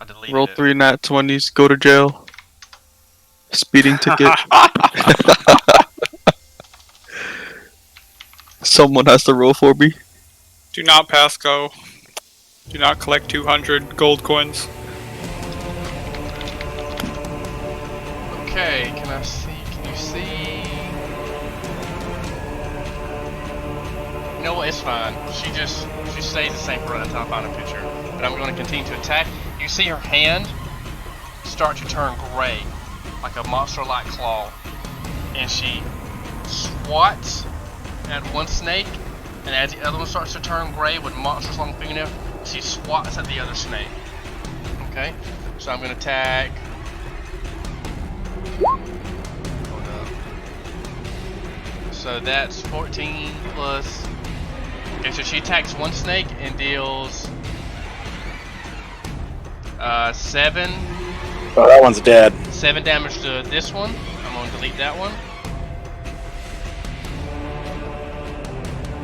I deleted Roll it. 3 nat 20s, go to jail. Speeding ticket. Someone has to roll for me. Do not pass go. Do not collect 200 gold coins. Okay, can I see? Can you see? You know what? It's fine. She stays the same for until I find a picture. But I'm going to continue to attack. You see her hand start to turn gray, like a monster-like claw, and she swats at one snake, and as the other one starts to turn gray with monstrous long fingernails, she swats at the other snake. Okay, so I'm going to attack. Hold up. So that's 14 plus. Okay, so she attacks one snake and deals 7 Oh, that one's dead. 7 damage to this one. I'm going to delete that one.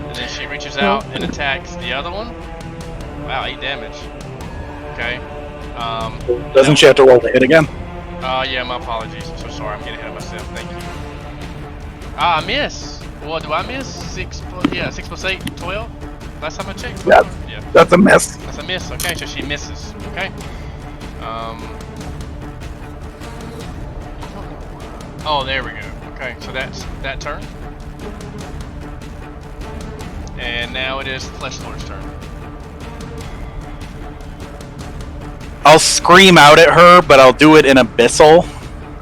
And then she reaches out and attacks the other one. Wow, 8 damage. Okay. Doesn't she have to roll to hit again? Yeah, my apologies. I'm so sorry. I'm getting ahead of myself. Thank you. Ah, I miss. Well, do I miss? 6 plus 8, 12? Last time I checked? Yeah. Yeah. That's a miss. That's a miss. Okay, so she misses. Okay. Oh, there we go. Okay, so that's that turn. And now it is Flesh Lord's turn. I'll scream out at her, but I'll do it in abyssal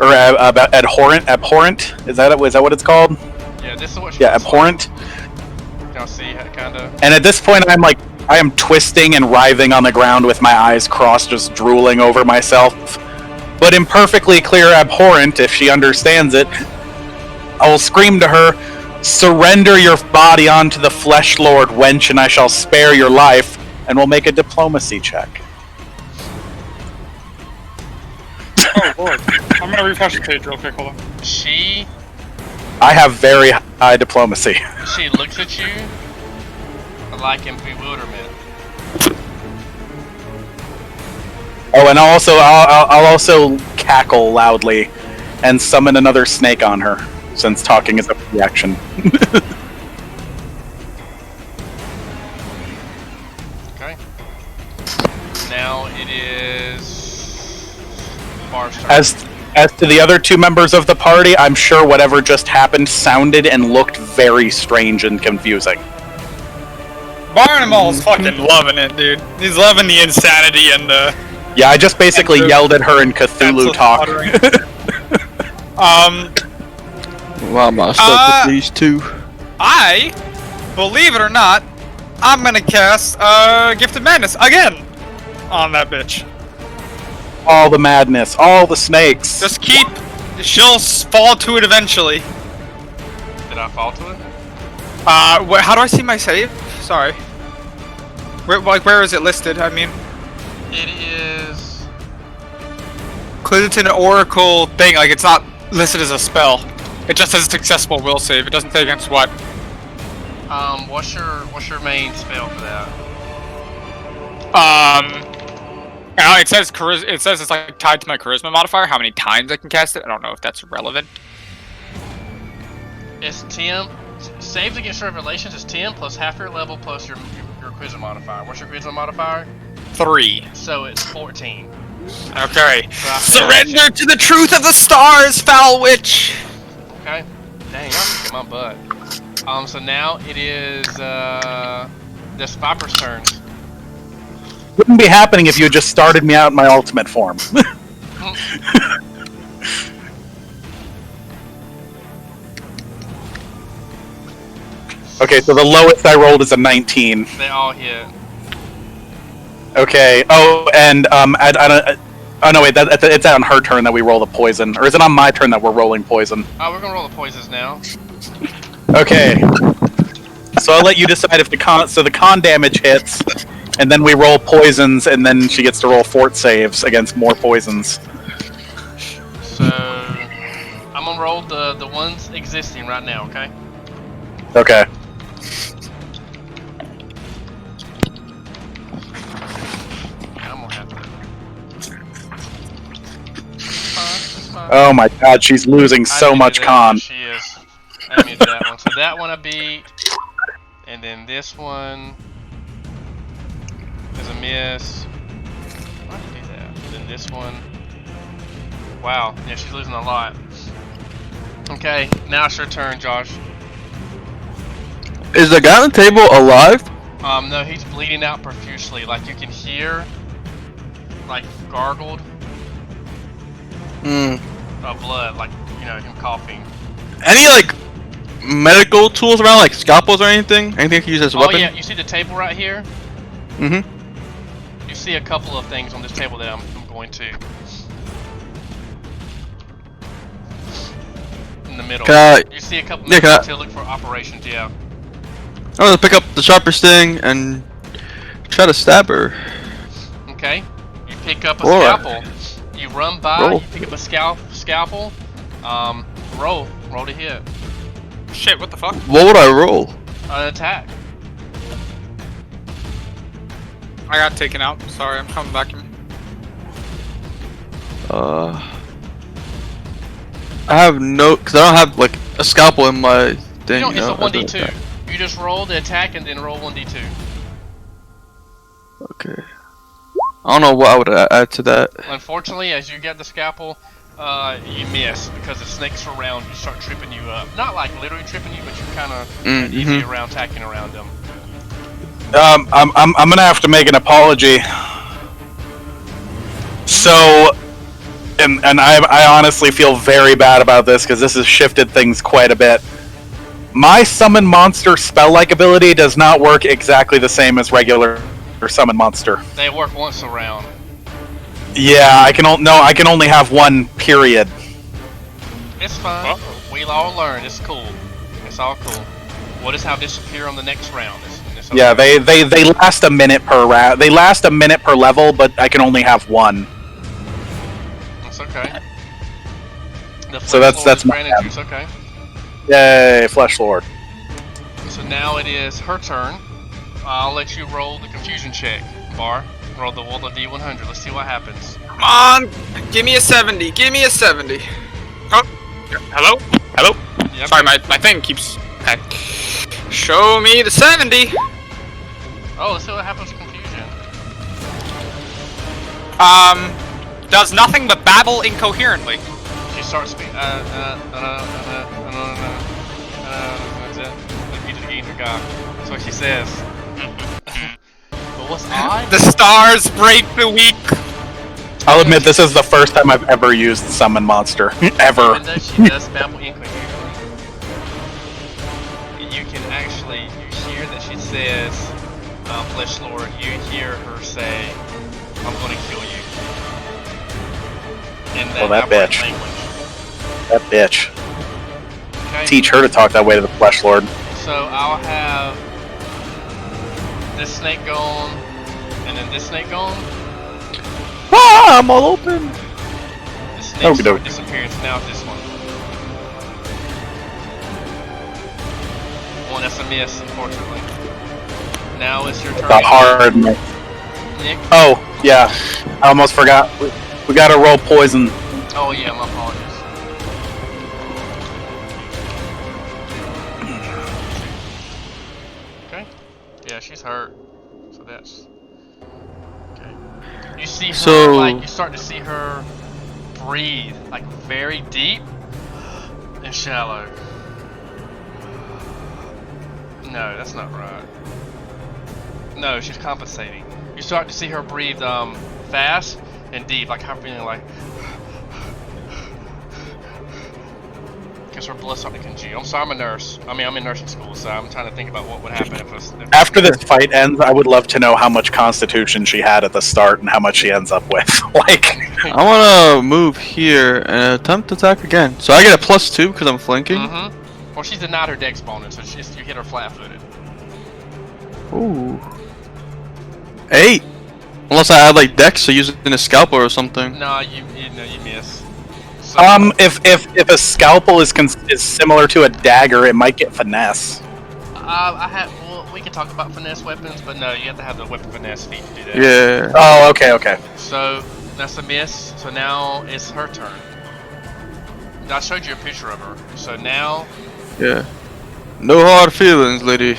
or abhorrent. Is that what it's called? Yeah, this is what she Yeah, looks abhorrent. like. Y'all see how kind of. And at this point, I am twisting and writhing on the ground with my eyes crossed, just drooling over myself. But in perfectly clear abhorrent, if she understands it, I will scream to her, "Surrender your body onto the Flesh Lord, wench, and I shall spare your life." And we'll make a diplomacy check. Oh lord. I'm gonna refresh the page real quick, hold on. I have very high diplomacy. She looks at you like in bewilderment. Oh, and I'll also cackle loudly and summon another snake on her, since talking is a reaction. Okay. Now it is Bar's turn. As to the other two members of the party, I'm sure whatever just happened sounded and looked very strange and confusing. Barnamal's fucking loving it, dude. He's loving the insanity and Yeah, I just basically yelled at her in Cthulhu talk. Wow, I'm stuck with these two. I, believe it or not, I'm gonna cast Gift of Madness again on that bitch. All the madness, all the snakes. Just keep. She'll fall to it eventually. Did I fall to it? How do I see my save? Sorry. Where is it listed? I mean, It is. because it's an oracle thing. Like, it's not listed as a spell. It just says successful will save. It doesn't say against what. What's your main spell for that? It says it says it's like tied to my charisma modifier. How many times I can cast it? I don't know if that's relevant. It's 10. Saves against revelations is 10 plus half your level plus your charisma modifier. What's your charisma modifier? 3. So it's 14. Okay. So Surrender to the truth of the stars, foul witch. Okay. Dang, y'all kicked my butt. So now it is this Viper's turn. Wouldn't be happening if you had just started me out in my ultimate form. Okay, so the lowest I rolled is a 19. They all hit. Okay. Oh, and I don't. Oh no, wait. It's on her turn that we roll the poison, or is it on my turn that we're rolling poison? Oh, we're gonna roll the poisons now. Okay. So I'll let you decide if the con damage hits, and then we roll poisons, and then she gets to roll fort saves against more poisons. So I'm gonna roll the ones existing right now. Okay. Okay. I'm gonna have to. It's fine. Oh my god, she's losing so much con. She is. I need that one. So that one I beat, and then this one is a miss. Why did I do that? And then this one. Wow. Yeah, she's losing a lot. Okay, now it's your turn, Josh. Is the guy on the table alive? No, he's bleeding out profusely. Like you can hear, like gargled blood, like him coughing. Any like medical tools around, like scalpels or anything? Anything you can use as a weapon? Oh yeah, you see the table right here? Mm-hmm. You see a couple of things on this table that I'm going to. In the middle. You see a couple things to look for operations, yeah. I'm gonna pick up the sharpest thing and try to stab her. Okay. You pick up a scalpel. You run by, you pick up a scalpel. Roll to hit. Shit, what the fuck? What would I roll? An attack. I got taken out. Sorry, I'm coming back in. I have no, because I don't have like a scalpel in my thing. It's a 1d2. You just roll the attack and then roll 1d2. Okay. I don't know what I would add to that. Unfortunately, as you get the scalpel, you miss because the snakes around you start tripping you up. Not like literally tripping you, but you're kind of easy around, tacking around them. I'm gonna have to make an apology. So, and I honestly feel very bad about this because this has shifted things quite a bit. My summon monster spell-like ability does not work exactly the same as regular summon monster. They work once around. Yeah, I can only have one. Period. It's fine. Well, we'll all learn. It's cool. It's all cool. We'll just have disappear on the next round. It's okay. Yeah, they last a minute per round. They last a minute per level, but I can only have one. That's okay. So that's my. Juice, okay. Yay, Flesh Lord. So now it is her turn. I'll let you roll the confusion check, Bar. Roll the D100. Let's see what happens. Come on! Give me a 70. Give me a 70. Oh, hello? Hello? Yep. Sorry, my thing keeps... Okay. Show me the 70. Oh, let's see what happens with confusion. Does nothing but babble incoherently. She starts speaking. That's what she says. But what's odd? The stars break the week. I'll admit this is the first time I've ever used summon monster ever. Even though she does babble incoherently, you can actually hear that she says, "Flesh Lord." You hear her say, "I'm going to kill you." In that bitch. Language. That bitch. Okay. Teach her to talk that way to the Flesh Lord. So I'll have this snake gone, and then this snake gone. Ah, I'm all open. This snake's disappearance. Now this one. One that's a miss, unfortunately. Now it's your turn. The hard miss. Nick? Oh, yeah. I almost forgot. We gotta roll poison. Oh yeah, my apologies. Okay. Yeah, she's hurt. So that's okay. You see her you start to see her breathe like very deep and shallow. No, that's not right. No, she's compensating. You start to see her breathe fast and deep, like her feeling like. Because her blood's starting to congeal. I'm sorry, I'm a nurse. I'm in nursing school, so I'm trying to think about what would happen if After this fight ends, I would love to know how much constitution she had at the start and how much she ends up with. Like, I want to move here and attempt to attack again. So I get a +2 because I'm flanking. Well, she's denied her dex bonus, so you hit her flat-footed. Ooh. 8. Unless I add like dex, so use it in a scalpel or something. No, you miss. So, if a scalpel is similar to a dagger, it might get finesse. well, we can talk about finesse weapons, but no, you have to have the weapon finesse feat to do that. Yeah. Oh, okay. So that's a miss. So now it's her turn. I showed you a picture of her. So now, Yeah. No hard feelings, lady.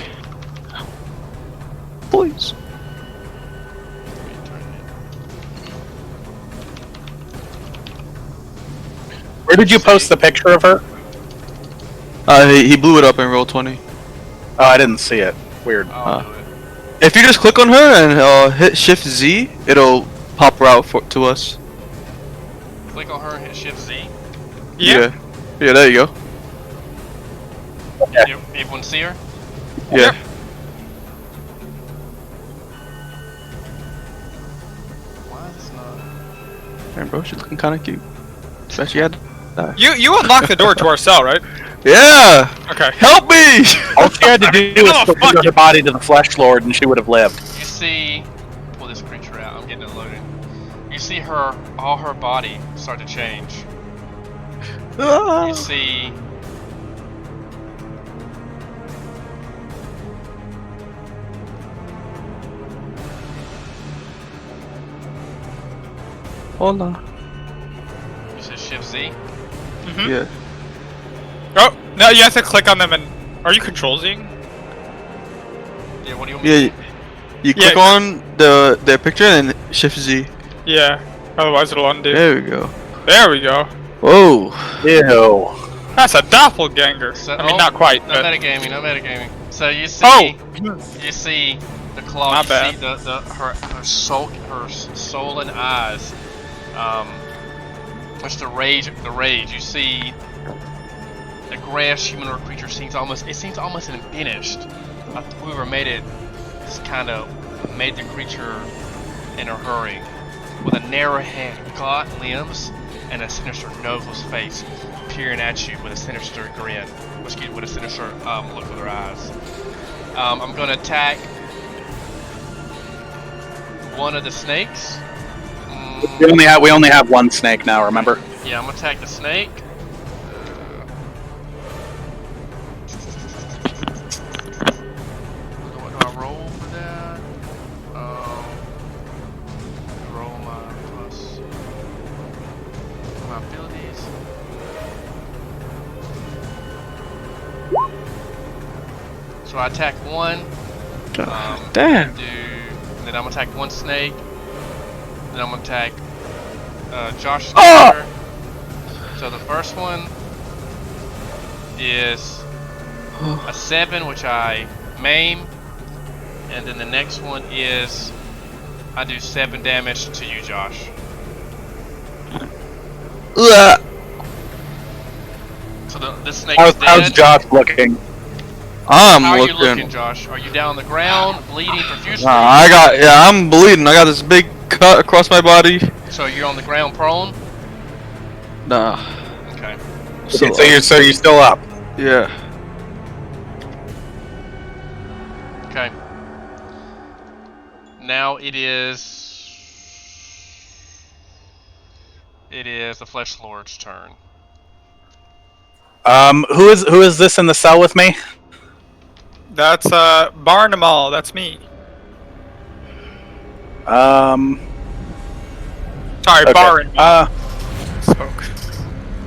Please. Where did you post the picture of her? He blew it up in Roll20. Oh, I didn't see it. Weird. I'll do it. If you just click on her and hit Shift Z, it'll pop her out to us. Click on her and hit Shift Z. Yeah, there you go. Everyone see her? Yeah. Why is this not? Hey, bro, she's looking kind of cute. Bet she had to die. You unlocked the door to our cell, right? Yeah! Okay. Help me! All she had to do was surrender her body to the Flesh Lord, and she would have lived. You see, pull this creature out. I'm getting it loaded. You see all her body start to change. You see. Hola. You see Shift Z. Yeah. Oh, no, you have to click on them and... Are you control-zing? Yeah, what do you want me to Yeah. do? You click on their picture and Shift Z. Yeah. Otherwise it'll undo. There we go. There we go. Whoa. Ew. That's a doppelganger. So, I mean, not quite, No but... metagaming. So you see, Oh! you see the claw. My You bad. see her soul and eyes. Which the rage. You see the grass humanoid creature seems almost unfinished. Whoever made it made the creature in a hurry, with a narrow head, gaunt limbs, and a sinister noseless face, peering at you with a sinister grin, with a sinister look with her eyes. I'm gonna attack one of the snakes. We only have one snake now. Remember? Yeah, I'm gonna attack the snake. What do I roll for that? Roll my plus my abilities. So I attack one. Damn. And then I'm gonna attack one snake. Then I'm gonna attack Josh's Oh! character. So the first one is a 7, which I maim, and then the next one is I do 7 damage to you, Josh. Ugh. So this snake is How's dead. Josh looking? I'm How are you looking. looking, Josh? Are you down on the ground, bleeding profusely? I'm bleeding. I got this big cut across my body. So you're on the ground prone? Nah. Okay. Okay, so you're still up. Yeah. Okay. Now it is the Flesh Lord's turn. Who is this in the cell with me? That's, Barnamal. That's me. Um. Sorry, Okay. Baron. Spoke.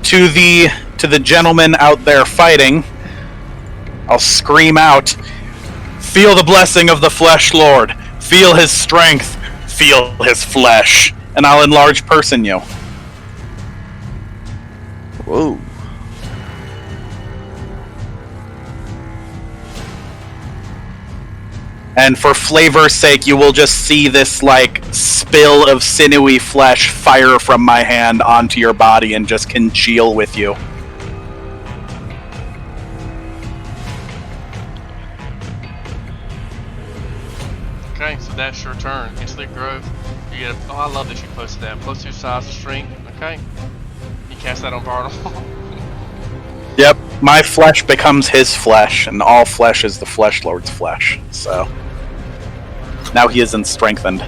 To the gentleman out there fighting, I'll scream out, "Feel the blessing of the Flesh Lord. Feel his strength. Feel his flesh." And I'll enlarge person you. Whoa. And for flavor's sake, you will just see this, like, spill of sinewy flesh fire from my hand onto your body and just congeal with you. Okay, so that's your turn. Instantly growth. You get oh, I love that you posted that. +2 size to strength. Okay. You cast that on Bartle. Yep, my flesh becomes his flesh, and all flesh is the Flesh Lord's flesh. So now he isn't strengthened.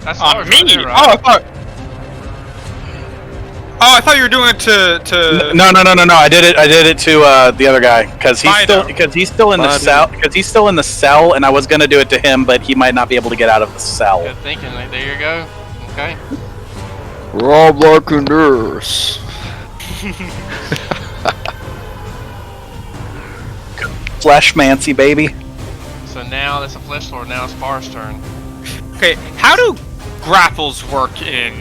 That's On ours me? right there, Oh, right? I thought you were doing it to. No. I did it to the other guy because Fido. he's still in the Fido. cell. Because he's still in the cell, and I was gonna do it to him, but he might not be able to get out of the cell. Good thinking. There you go. Okay. Rob Larkinders. Flesh Mancy, baby. So now that's a Flesh Lord. Now it's Bar's turn. Okay, how do grapples work in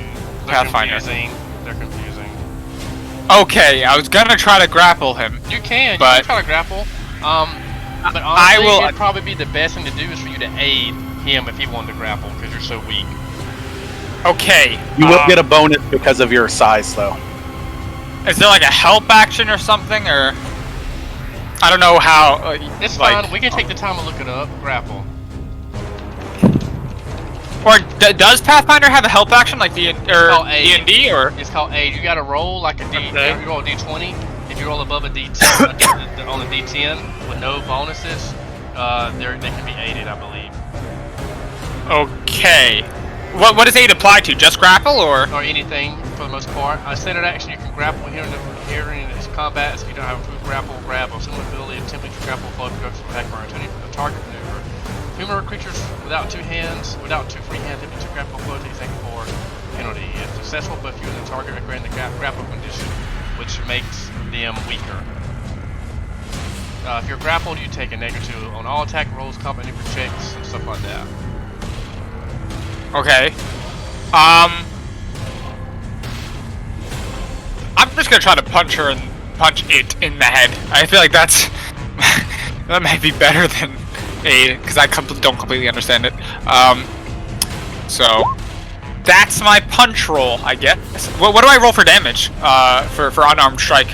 They're Pathfinder? confusing. They're confusing. Okay, I was gonna try to grapple him. You can But- try to grapple. But honestly, I will- it'd probably be the best thing to do is for you to aid him if he wanted to grapple because you're so weak. Okay. You will get a bonus because of your size, though. Is there like a help action or something, or I don't know how? It's like, fine. We can take the time to look it up. Grapple. Or does Pathfinder have a help action like the called aid. D&D or? It's called aid. You got to roll like a D. Okay. You roll a D20. If you roll above a D10 on a D10 with no bonuses, they can be aided, I believe. Okay. What does aid apply to? Just grapple or? Or anything for the most part. Standard action, you can grapple here in this combat. If you don't have a proof grapple, grab a similar ability, attempting to grapple flow to go from attack or a target maneuver. Human creatures without two free hands, attempting to grapple flow to take 4 penalty. If successful, but fewer than target are granted the grapple condition, which makes them weaker. If you're grappled, you take a -2 on all attack rolls, combat maneuver checks, and stuff like that. Okay. I'm just gonna try to punch it in the head. I feel like that's that might be better than a because I don't completely understand it. So that's my punch roll, I guess. What do I roll for damage? For unarmed strike.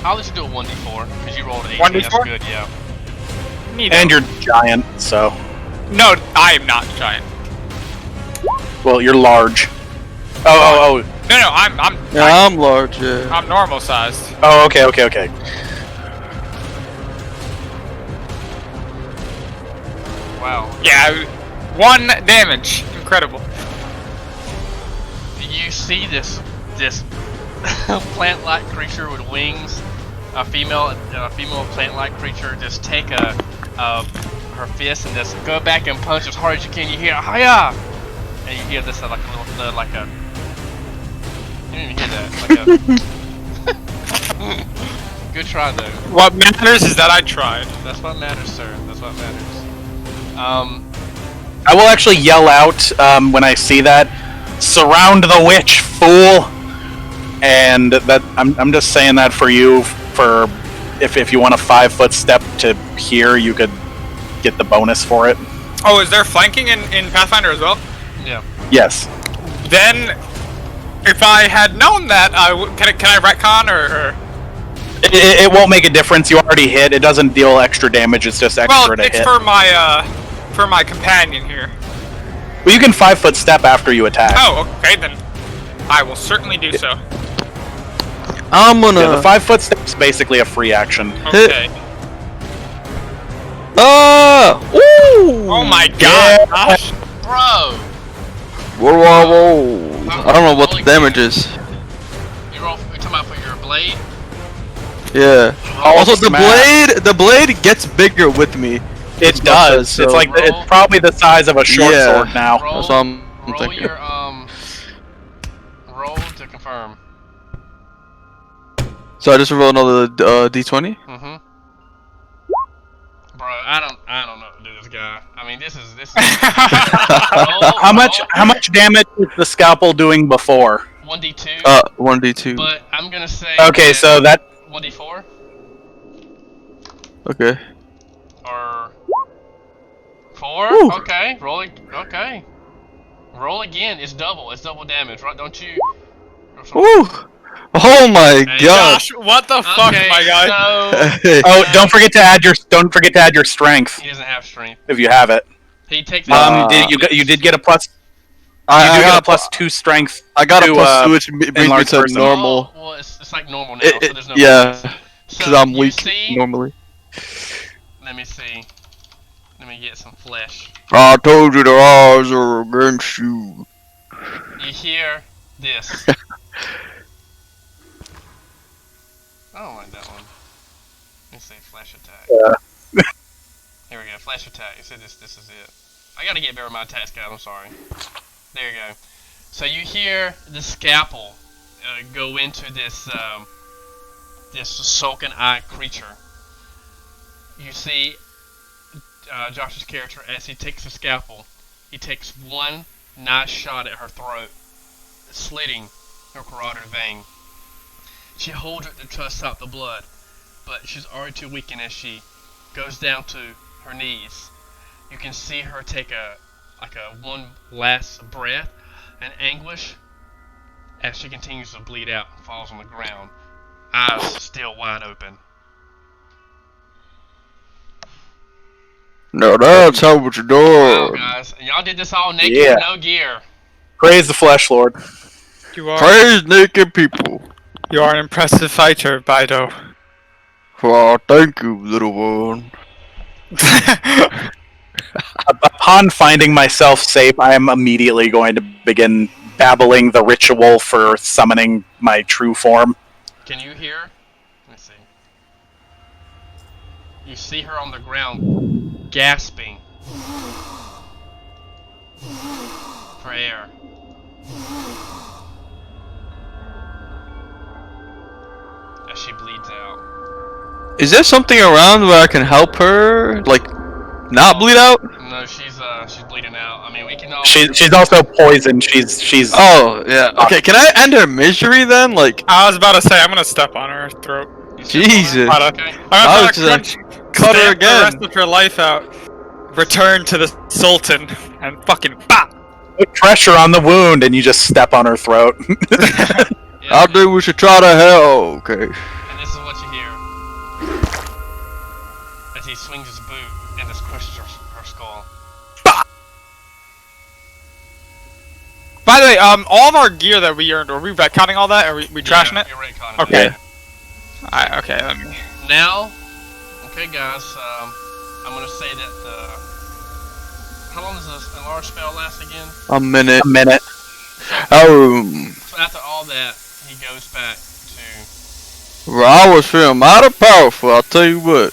I'll let you do a 1d4 because you rolled 18. 1d4? That's good, yeah. Neato. And you're giant, so No, I am not giant. well, you're large. Oh. No, I'm Yeah, I'm large. Yeah. I'm normal sized. Oh, okay. Wow. Yeah, 1 damage. Incredible. You see this plant-like creature with wings, a female plant-like creature, just take her fist and just go back and punch as hard as you can. You hear hiya, and you hear this like a little thud, like a. You didn't even hear that. Like a. Good try though. What matters is that I tried. That's what matters, sir. That's what matters. I will actually yell out when I see that. Surround the witch, fool! And that I'm just saying that for you. For if you want a 5-foot step to here, you could get the bonus for it. Oh, is there flanking in Pathfinder as well? Yeah. Yes. Then, if I had known that, can I retcon or? It won't make a difference. You already hit. It doesn't deal extra damage. It's just extra Well, to it's hit. for my companion here. Well, you can 5-foot step after you attack. Oh, okay then. I will certainly do so. I'm gonna. Yeah, the 5-foot step is basically a free action. Okay. Ooh! Oh my god! Gosh. Bro! Whoa, whoa, whoa! I don't know what the damage is. You're talking about for your blade? Yeah. Oh, Also, smash. the blade gets bigger with me. It does. So- It's like it's probably the size of a short Yeah. sword now. Roll, That's what I'm roll thinking. your roll to confirm. So I just roll another d20. Mm-hmm. Bro, I don't know, dude, this guy. I mean, this is. How much damage is the scalpel doing before? 1d2. 1d2. But I'm gonna say. Okay, so that 1d4 Okay. or 4. Woo. Okay, roll it. Okay, roll again. It's double damage, right? Don't you? Woo! Oh my Hey, god! Josh, what the fuck, Okay, my guy? so Hey. oh, don't forget to add your strength he doesn't have strength. if you have it. He takes. You did get a plus. I You do get got a plus 2 strength. I got a to, plus 2, which brings me enlarged to person. normal. Oh, well, it's like normal now, so there's no Yeah, bonus. because So I'm you weak see, normally. let me see. Let me get some flesh. I told you the odds are against you. You hear this. I don't like that one. Let me see, flash attack. Yeah. Here we go, flash attack. You see this is it. I gotta get better with my attacks, guys, I'm sorry. There you go. So you hear the scalpel go into this this sunken eye creature. You see Josh's character, as he takes the scalpel, he takes one nice shot at her throat, slitting her carotid vein. She holds it to try to stop the blood, but she's already too weakened as she goes down to her knees. You can see her take a one last breath in anguish as she continues to bleed out and falls on the ground, eyes still wide open. No, that's how it's Wow, done. guys, and y'all did this all naked Yeah. with no gear. Praise the Flesh Lord. Praise naked people. You are an impressive fighter, Bido. Well, thank you, little one. Upon finding myself safe, I am immediately going to begin babbling the ritual for summoning my true form. Can you hear? Let me see. You see her on the ground, gasping for air. As she bleeds out. Is there something around where I can help her? Like, not bleed out? No, she's bleeding out. I mean, we can all. She's also poisoned. She's. Oh, yeah. Okay, can I end her misery then? Like, I was about to say, I'm gonna step on her throat. You step on her? Jesus. Okay. I'm I gonna was just cut her her the again. rest of her life out. Return to the Sultan and fucking bop. Put pressure on the wound, and you just step on her throat. Yeah, I think we should try to help. Okay. and this is what you hear. As he swings his boot and this crushes her skull. By the way, all of our gear that we earned, are we retconning all that? Are we trashing it? You're retconning Okay. that. Okay, let me. Now, okay, guys. I'm gonna say that how long does this enlarged spell last again? A minute. A minute. Oh, So after all that, he goes back to. well, I was feeling mighty powerful, I'll tell you what.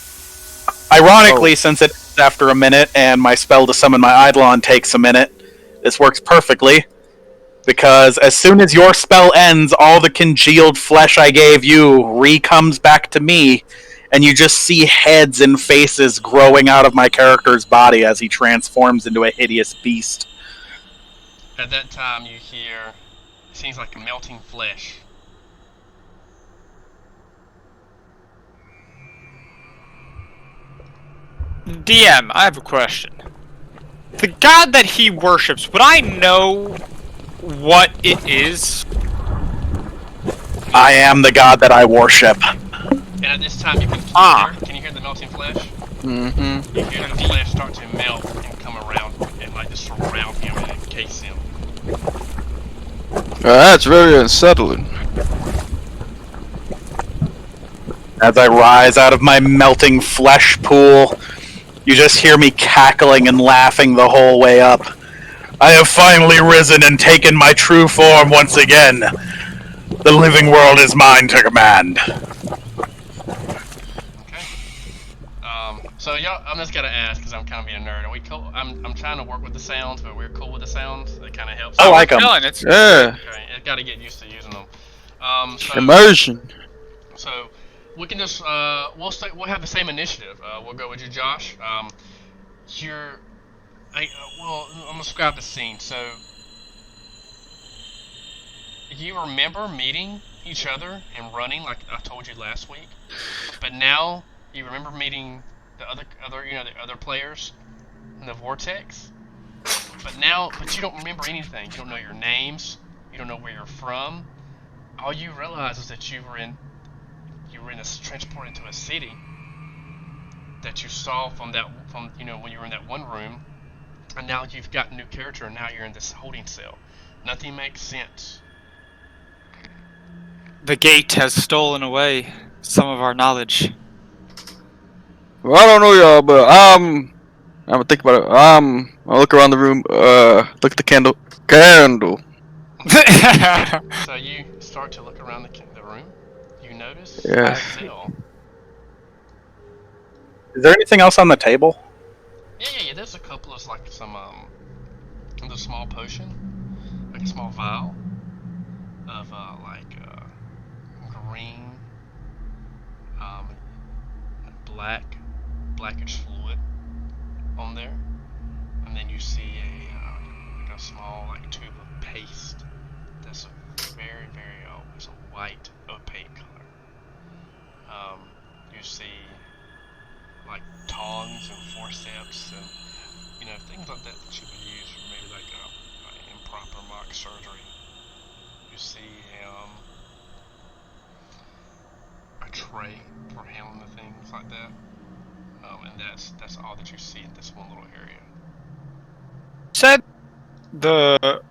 Ironically, since it's after a minute and my spell to summon my Eidolon takes a minute, this works perfectly. Because as soon as your spell ends, all the congealed flesh I gave you re-comes back to me, and you just see heads and faces growing out of my character's body as he transforms into a hideous beast. At that time, you hear. It seems like melting flesh. DM, I have a question. The god that he worships, would I know what it is? I am the god that I worship. And at this time, you can can you hear the melting flesh? Mm-hmm. You hear the flesh start to melt and come around and like just surround him and encase him. That's very unsettling. As I rise out of my melting flesh pool, you just hear me cackling and laughing the whole way up. I have finally risen and taken my true form once again. The living world is mine to command. Okay. So y'all, I'm just gotta ask because I'm kind of being a nerd. Are we cool? I'm trying to work with the sounds, but we're cool with the sounds. That kind of helps. I like 'em. Chilling, it's Yeah. Okay, I gotta get used to using them. Immersion. So we can just we'll have the same initiative. We'll go with you, Josh. Well, I'm gonna describe the scene. So you remember meeting each other and running like I told you last week, but now you remember meeting the other players in the vortex. But you don't remember anything. You don't know your names. You don't know where you're from. All you realize is that you were in a transport into a city that you saw from when you were in that one room And now you've got a new character, and now you're in this holding cell. Nothing makes sense. The gate has stolen away some of our knowledge. Well, I don't know y'all, but I'm gonna think about it. I'll look around the room. Look at the candle. Candle. So you start to look around the room. You notice Yeah. the cell. Is there anything else on the table? Yeah. There's a couple of there's a small potion, like a small vial of green, blackish fluid on there, and then you see a small tube of paste that's very it's a white opaque color. You see like tongs and forceps and things like that you would use for maybe like a improper mock surgery. You see a tray for handling the things like that, and that's all that you see in this one little area. Said the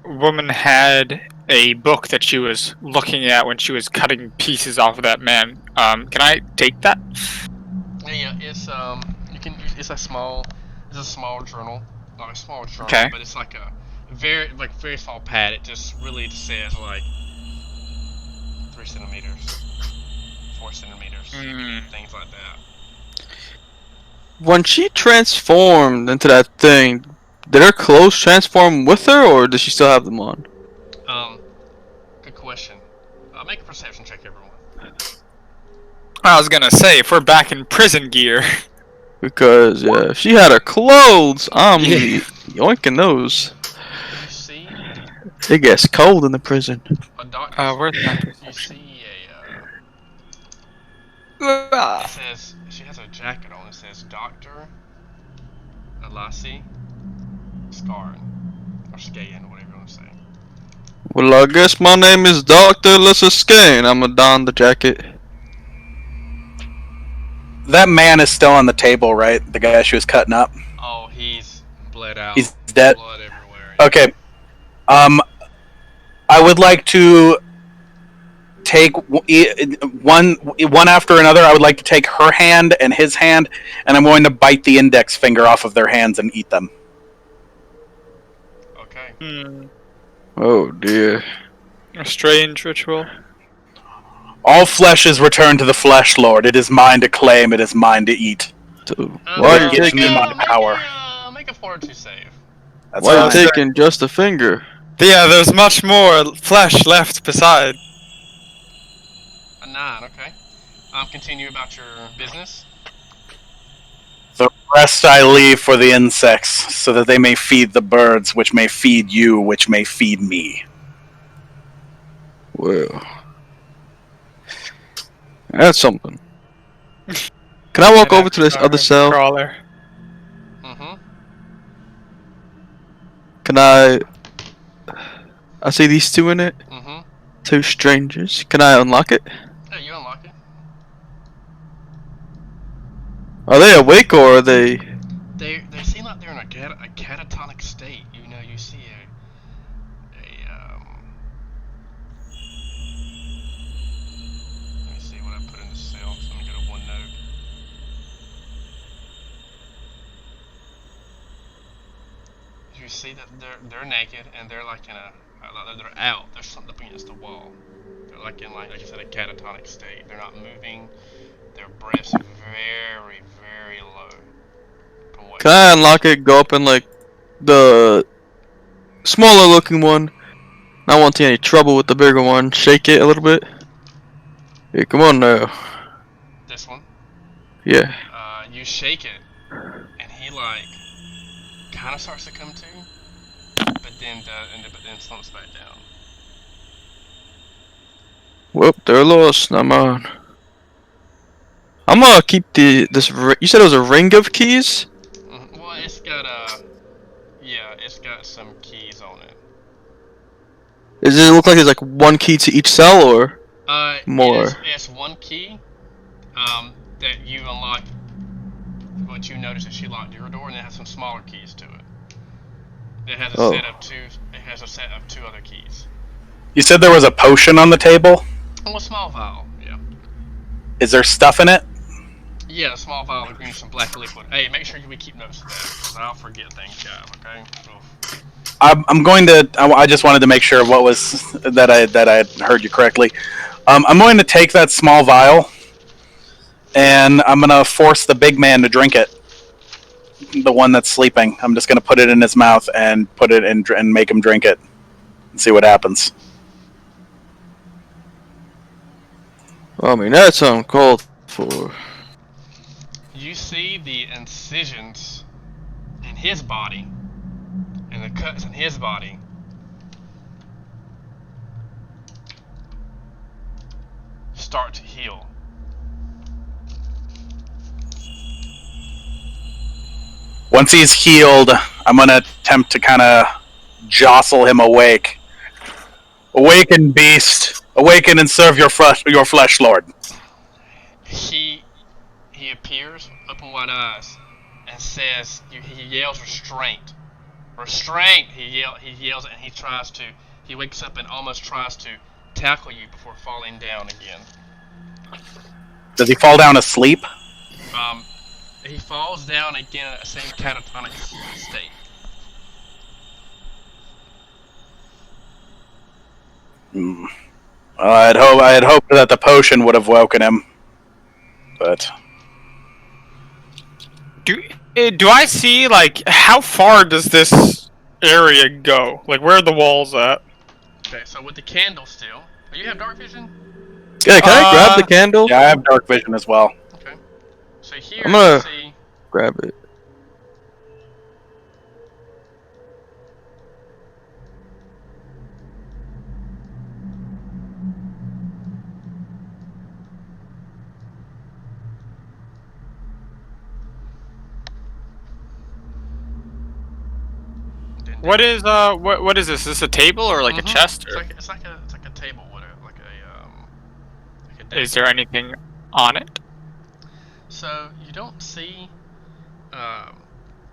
woman had a book that she was looking at when she was cutting pieces off of that man. Can I take that? Yeah, it's you can use it's a small journal, not a small journal, Okay. but it's like a very small pad. It just really says like 3 centimeters, 4 centimeters, things like that. When she transformed into that thing, did her clothes transform with her, or does she still have them on? Good question. Make a perception check, everyone. I was gonna say, if we're back in prison gear. Because yeah, if she had her clothes, I'm Yeah. yoinking those. You see It gets cold in the prison. a doctor. Where's my You perception? see Ah. it says she has a jacket on. It says Doctor Alasi Scarin or Skayan, whatever you want to say. Well, I guess my name is Dr. Lissaskane. I'm gonna don the jacket. That man is still on the table, right? The guy she was cutting up. Oh, he's bled out. He's dead. Blood everywhere. Okay. I would like to take one after another. I would like to take her hand and his hand, and I'm going to bite the index finger off of their hands and eat them. Okay. Oh dear. A strange ritual. All flesh is returned to the flesh, Lord. It is mine to claim. It is mine to eat. So, Why are you make taking me my power? Make a fortitude save. That's why are you fine. taking just a finger? Yeah, there's much more flesh left beside. A 9. Okay. Continue about your business. The rest I leave for the insects, so that they may feed the birds, which may feed you, which may feed me. Well, that's something. Can I walk over to this other cell? Crawler. Mm-hmm. Can I see these two in it. Mm-hmm. Two strangers. Can I unlock it? Yeah, you unlock it. Are they awake or are they? They seem like they're in a catatonic state. You see let me see what I put in the cell. So let me go to OneNote. You see that they're naked and they're like they're out. There's something up against the wall. They're like in like I said, a catatonic state. They're not moving. Their breaths are very low. Can I unlock it? Go up in like the smaller looking one. Not wanting any trouble with the bigger one. Shake it a little bit. Yeah, come on now. This one. Yeah. You shake it, and he kind of starts to come to, but then slumps back down. Whoop, they're lost. I'm on. I'm gonna keep this. You said it was a ring of keys. Well, it's got some keys on it. Does it look like there's like one key to each cell or more? It's one key that you unlock. What you notice is she locked your door, and it has some smaller keys to it. It has a Oh. set of two. It has a set of 2 other keys. You said there was a potion on the table. Oh, a small vial. Yeah. Is there stuff in it? Yeah, a small vial of green, some black liquid. Hey, make sure we keep notes of that, because I'll forget things, guys. Okay. Oof. I'm going to. I just wanted to make sure what was that I heard you correctly. I'm going to take that small vial, and I'm going to force the big man to drink it. The one that's sleeping. I'm just going to put it in his mouth and put it in and make him drink it, and see what happens. I mean, that's uncalled for. You see the incisions in his body, and the cuts in his body. Start to heal. Once he's healed, I'm going to attempt to kind of jostle him awake. Awaken, beast! Awaken and serve your flesh, Lord. He appears, open wide eyes, and says, he yells restraint. Restraint! He yells it, and he wakes up and almost tries to tackle you before falling down again. Does he fall down asleep? He falls down again in the same catatonic state. Well, I had hoped that the potion would have woken him, but Do I see, like, how far does this area go? Like, where are the walls at? Okay, so with the candle still, you have dark vision? Yeah, can I grab the candle? yeah, I have dark vision as well. Okay. So here I'm gonna- you see. Grab it. What is this? Is this a table or like a chest? Or It's like a table with a desk. is there anything on it? So you don't see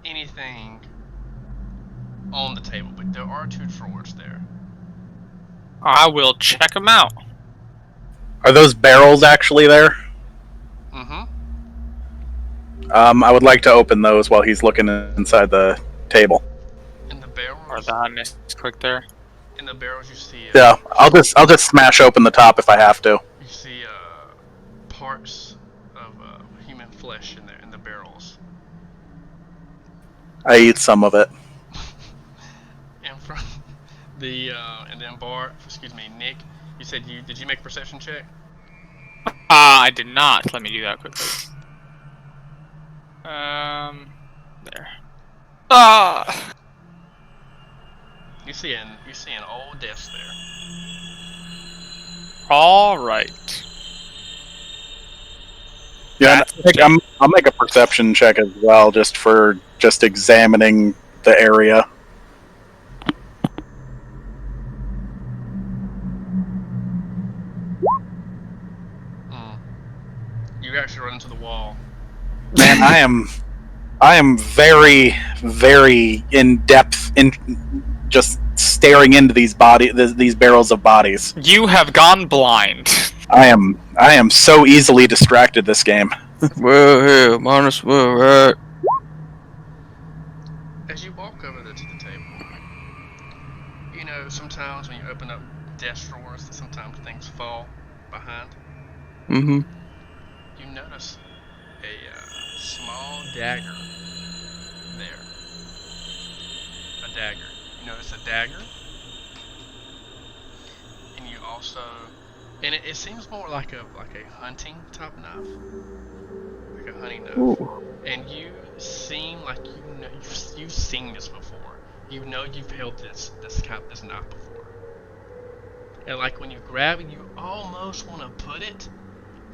anything on the table, but there are 2 drawers there. I will check them out. Are those barrels actually there? Mm-hmm. I would like to open those while he's looking inside the table. In the barrels. Or the honest quick there. In the barrels, you see. Yeah, I'll just smash open the top if I have to. You see parts of human flesh in the barrels. I eat some of it. And from and then Nick, you said did you make a perception check? I did not. Let me do that quickly. There. You see an old desk there. All right. Yeah, I'll make a perception check as well, just examining the area. You actually run into the wall. Man, I am very, very in depth in just staring into these barrels of bodies. You have gone blind. I am so easily distracted this game. Well, here, I'm honest, well, right. As you walk over to the table, you know, sometimes when you open up desk drawers, sometimes things fall behind. Mm-hmm. You notice a small dagger there. A dagger. You notice a dagger, and you also, and it seems more like a hunting type knife, like a hunting knife. Ooh. And you seem like you know you've seen this before. You know you've held this knife before. And like when you grab it, you almost want to put it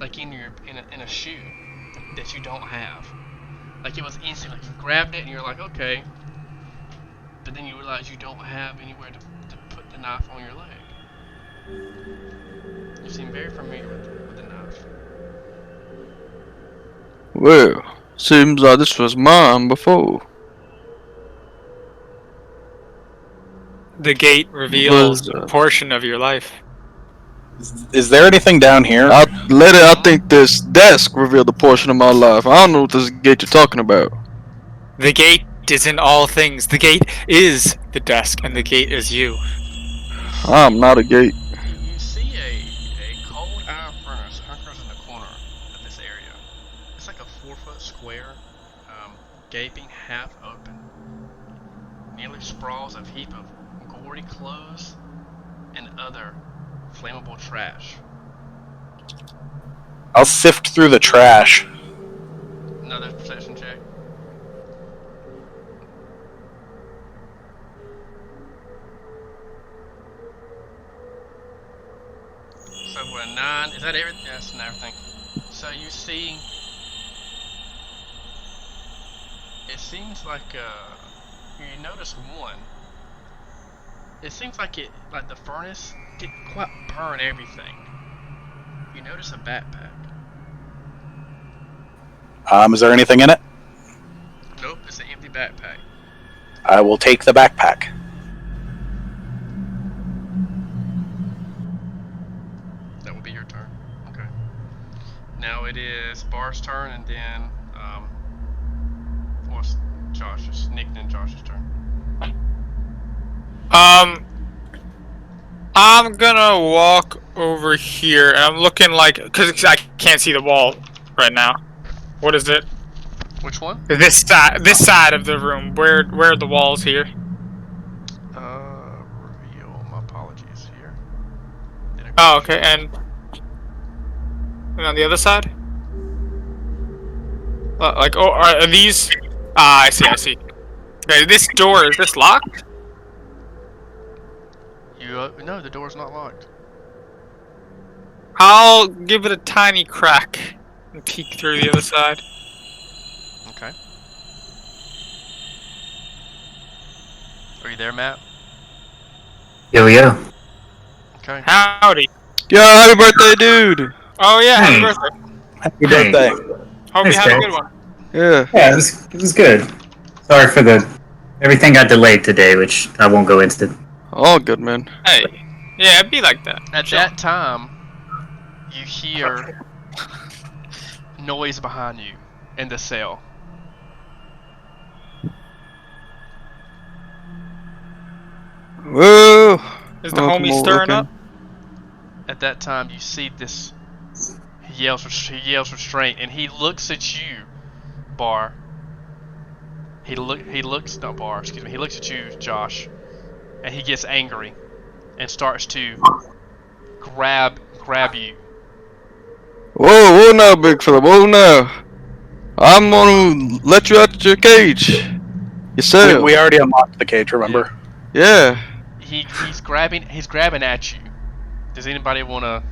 like in a shoe that you don't have. Like it was instant. Like you grabbed it and you're like, okay, but then you realize you don't have anywhere to put the knife on your leg. You seem very familiar with the knife. Well, seems like this was mine before. The gate reveals Was, a portion of your life. Is there anything down here? I think this desk revealed a portion of my life. I don't know what this gate you're talking about. The gate is in all things. The gate is the desk, and the gate is you. I'm not a gate. You see a cold iron furnace hunkers in the corner of this area. It's like a 4-foot square, gaping half open. Nearly sprawls a heap of gory clothes and other flammable trash. I'll sift through the trash. Another perception check. So we're a 9. Is that everything? Yes, and everything. So you see, it seems like you notice one. It seems like the furnace didn't quite burn everything. You notice a backpack. Is there anything in it? Nope, it's an empty backpack. I will take the backpack. That will be your turn. Okay. Now it is Bar's turn, and then what's Josh's? Nick and Josh's turn. I'm gonna walk over here, and I'm looking because I can't see the wall right now. What is it? Which one? This side of the room. Where are the walls here? Reveal. My apologies here. Oh, okay, and on the other side? Are these? I see. Okay, this door, is this locked? No, the door's not locked. I'll give it a tiny crack and peek through the other side. Okay. Are you there, Matt? Yo. Okay. Howdy. Yo, happy birthday, dude! Oh yeah, happy Hey. birthday. Happy birthday. Hope you Thanks, had a guys. good one. Yeah. Yeah, it was good. Sorry for everything got delayed today, which I won't go into. All good, man. Hey, yeah, it'd be like that. At that time, you hear noise behind you in the cell. Whoa! Is the Oh, homie come on, stirring looking. up? At that time, you see this. He yells restraint, and he looks at you, Bar. He looks not Bar. Excuse me. He looks at you, Josh, and he gets angry, and starts to grab you. Whoa now, big fella, whoa now. I'm gonna let you out your cage. Yourself. We already unlocked the cage, remember? Yeah. He's grabbing at you. Does anybody want to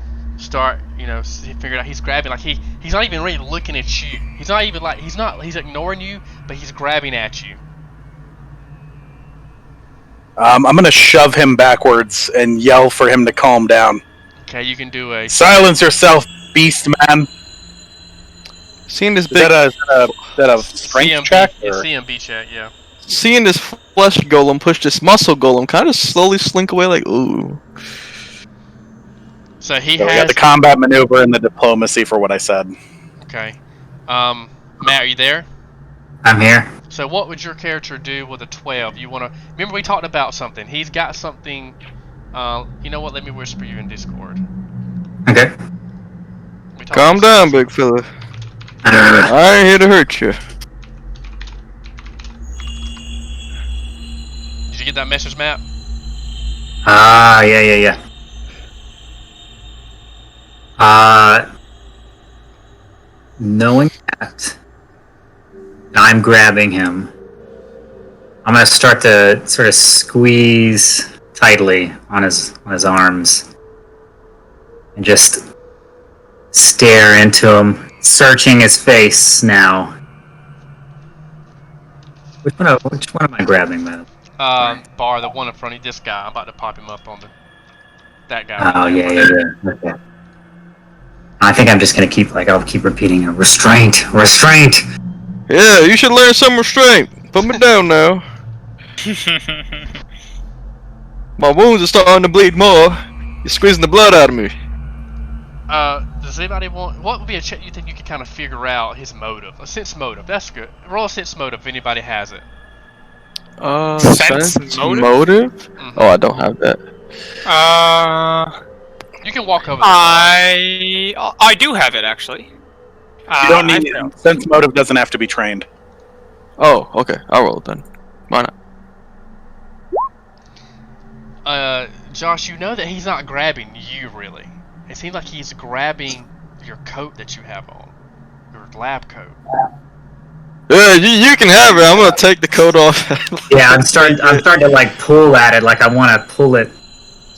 start? Figure it out. He's grabbing he's not even really looking at you. He's not even he's ignoring you, but he's grabbing at you. I'm gonna shove him backwards and yell for him to calm down. Okay, you can do a. Silence yourself, beast man. Seeing this Is big, that a strength check? It's Or? CMB check, yeah. seeing this flesh golem push this muscle golem, kind of slowly slink away, like ooh. So he So we has. got the combat maneuver and the diplomacy for what I said. Okay. Matt, are you there? I'm here. So what would your character do with a 12? You want to remember we talked about something. He's got something. You know what? Let me whisper you in Discord. Okay. We talked Calm about down, something. big fella. I ain't here to hurt you. Did you get that message, Matt? Yeah. Knowing that, I'm grabbing him. I'm gonna start to sort of squeeze tightly on his arms, and just stare into him, searching his face now. Which one am I grabbing, man? Bar, the one in front of this guy. I'm about to pop him up on that guy. Oh yeah. Okay. I think I'm just gonna I'll keep repeating it. Restraint. Yeah, you should learn some restraint. Put me down now. My wounds are starting to bleed more. You're squeezing the blood out of me. Does anybody want? What would be a check you think you could kind of figure out his motive? A sense motive. That's good. Roll a sense motive if anybody has it. Sense motive? Mhm. Oh, I don't have that. You can walk over. I do have it actually. You don't need sense motive doesn't have to be trained. Oh, okay. I'll roll it then. Why not? Josh, you know that he's not grabbing you really. It seems like he's grabbing your coat that you have on, your lab coat. Yeah, you can have it. I'm gonna take the coat off. Yeah, I'm starting to like pull at it, like I want to pull it.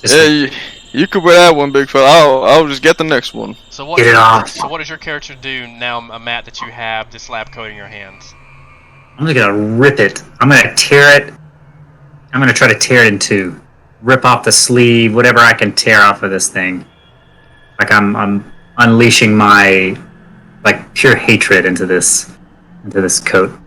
Yeah, you could wear that one, big fella. I'll just get the next one. So what? Get it off. So what does your character do now, Matt? That you have this lab coat in your hands. I'm just gonna rip it. I'm gonna tear it. I'm gonna try to tear it in two. Rip off the sleeve, whatever I can tear off of this thing. Like I'm unleashing my like pure hatred into this coat.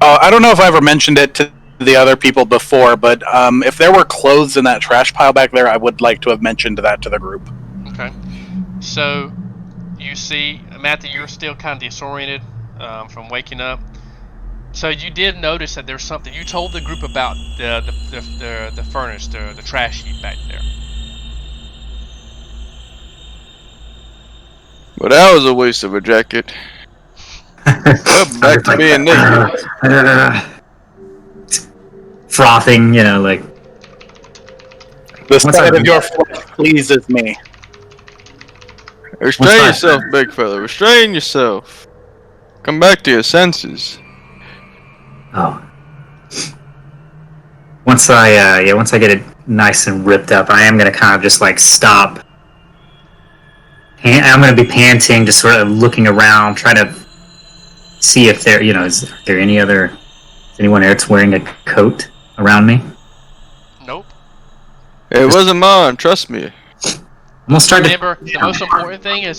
I don't know if I ever mentioned it to the other people before, but if there were clothes in that trash pile back there, I would like to have mentioned that to the group. Okay. So you see, Matt, that you're still kind of disoriented from waking up. So you did notice that there's something. You told the group about the furnace, the trash heap back there. Well, that was a waste of a jacket. Well, back to being naked. Frothing, like. The sight of your flesh pleases me. Restrain yourself, big fella. Restrain yourself. Come back to your senses. Oh. Once I get it nice and ripped up, I am gonna kind of just like stop. I'm gonna be panting, just sort of looking around, trying to see if there, is there anyone else wearing a coat around me? Nope. It wasn't mine. Trust me. I'm gonna start Remember, the most important thing is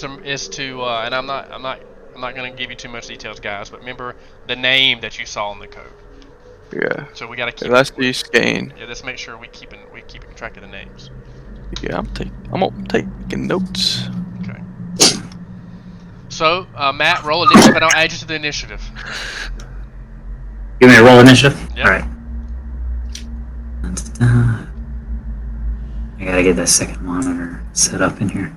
to, and I'm not gonna give you too much details, guys. But remember the name that you saw in the code. Yeah. So we gotta keep. That's the scan. Yeah, let's make sure we keeping track of the names. Yeah, I'm taking notes. Okay. So Matt, roll initiative, and I'll add you to the initiative. Give me a roll initiative. Yep. All right. I gotta get that second monitor set up in here.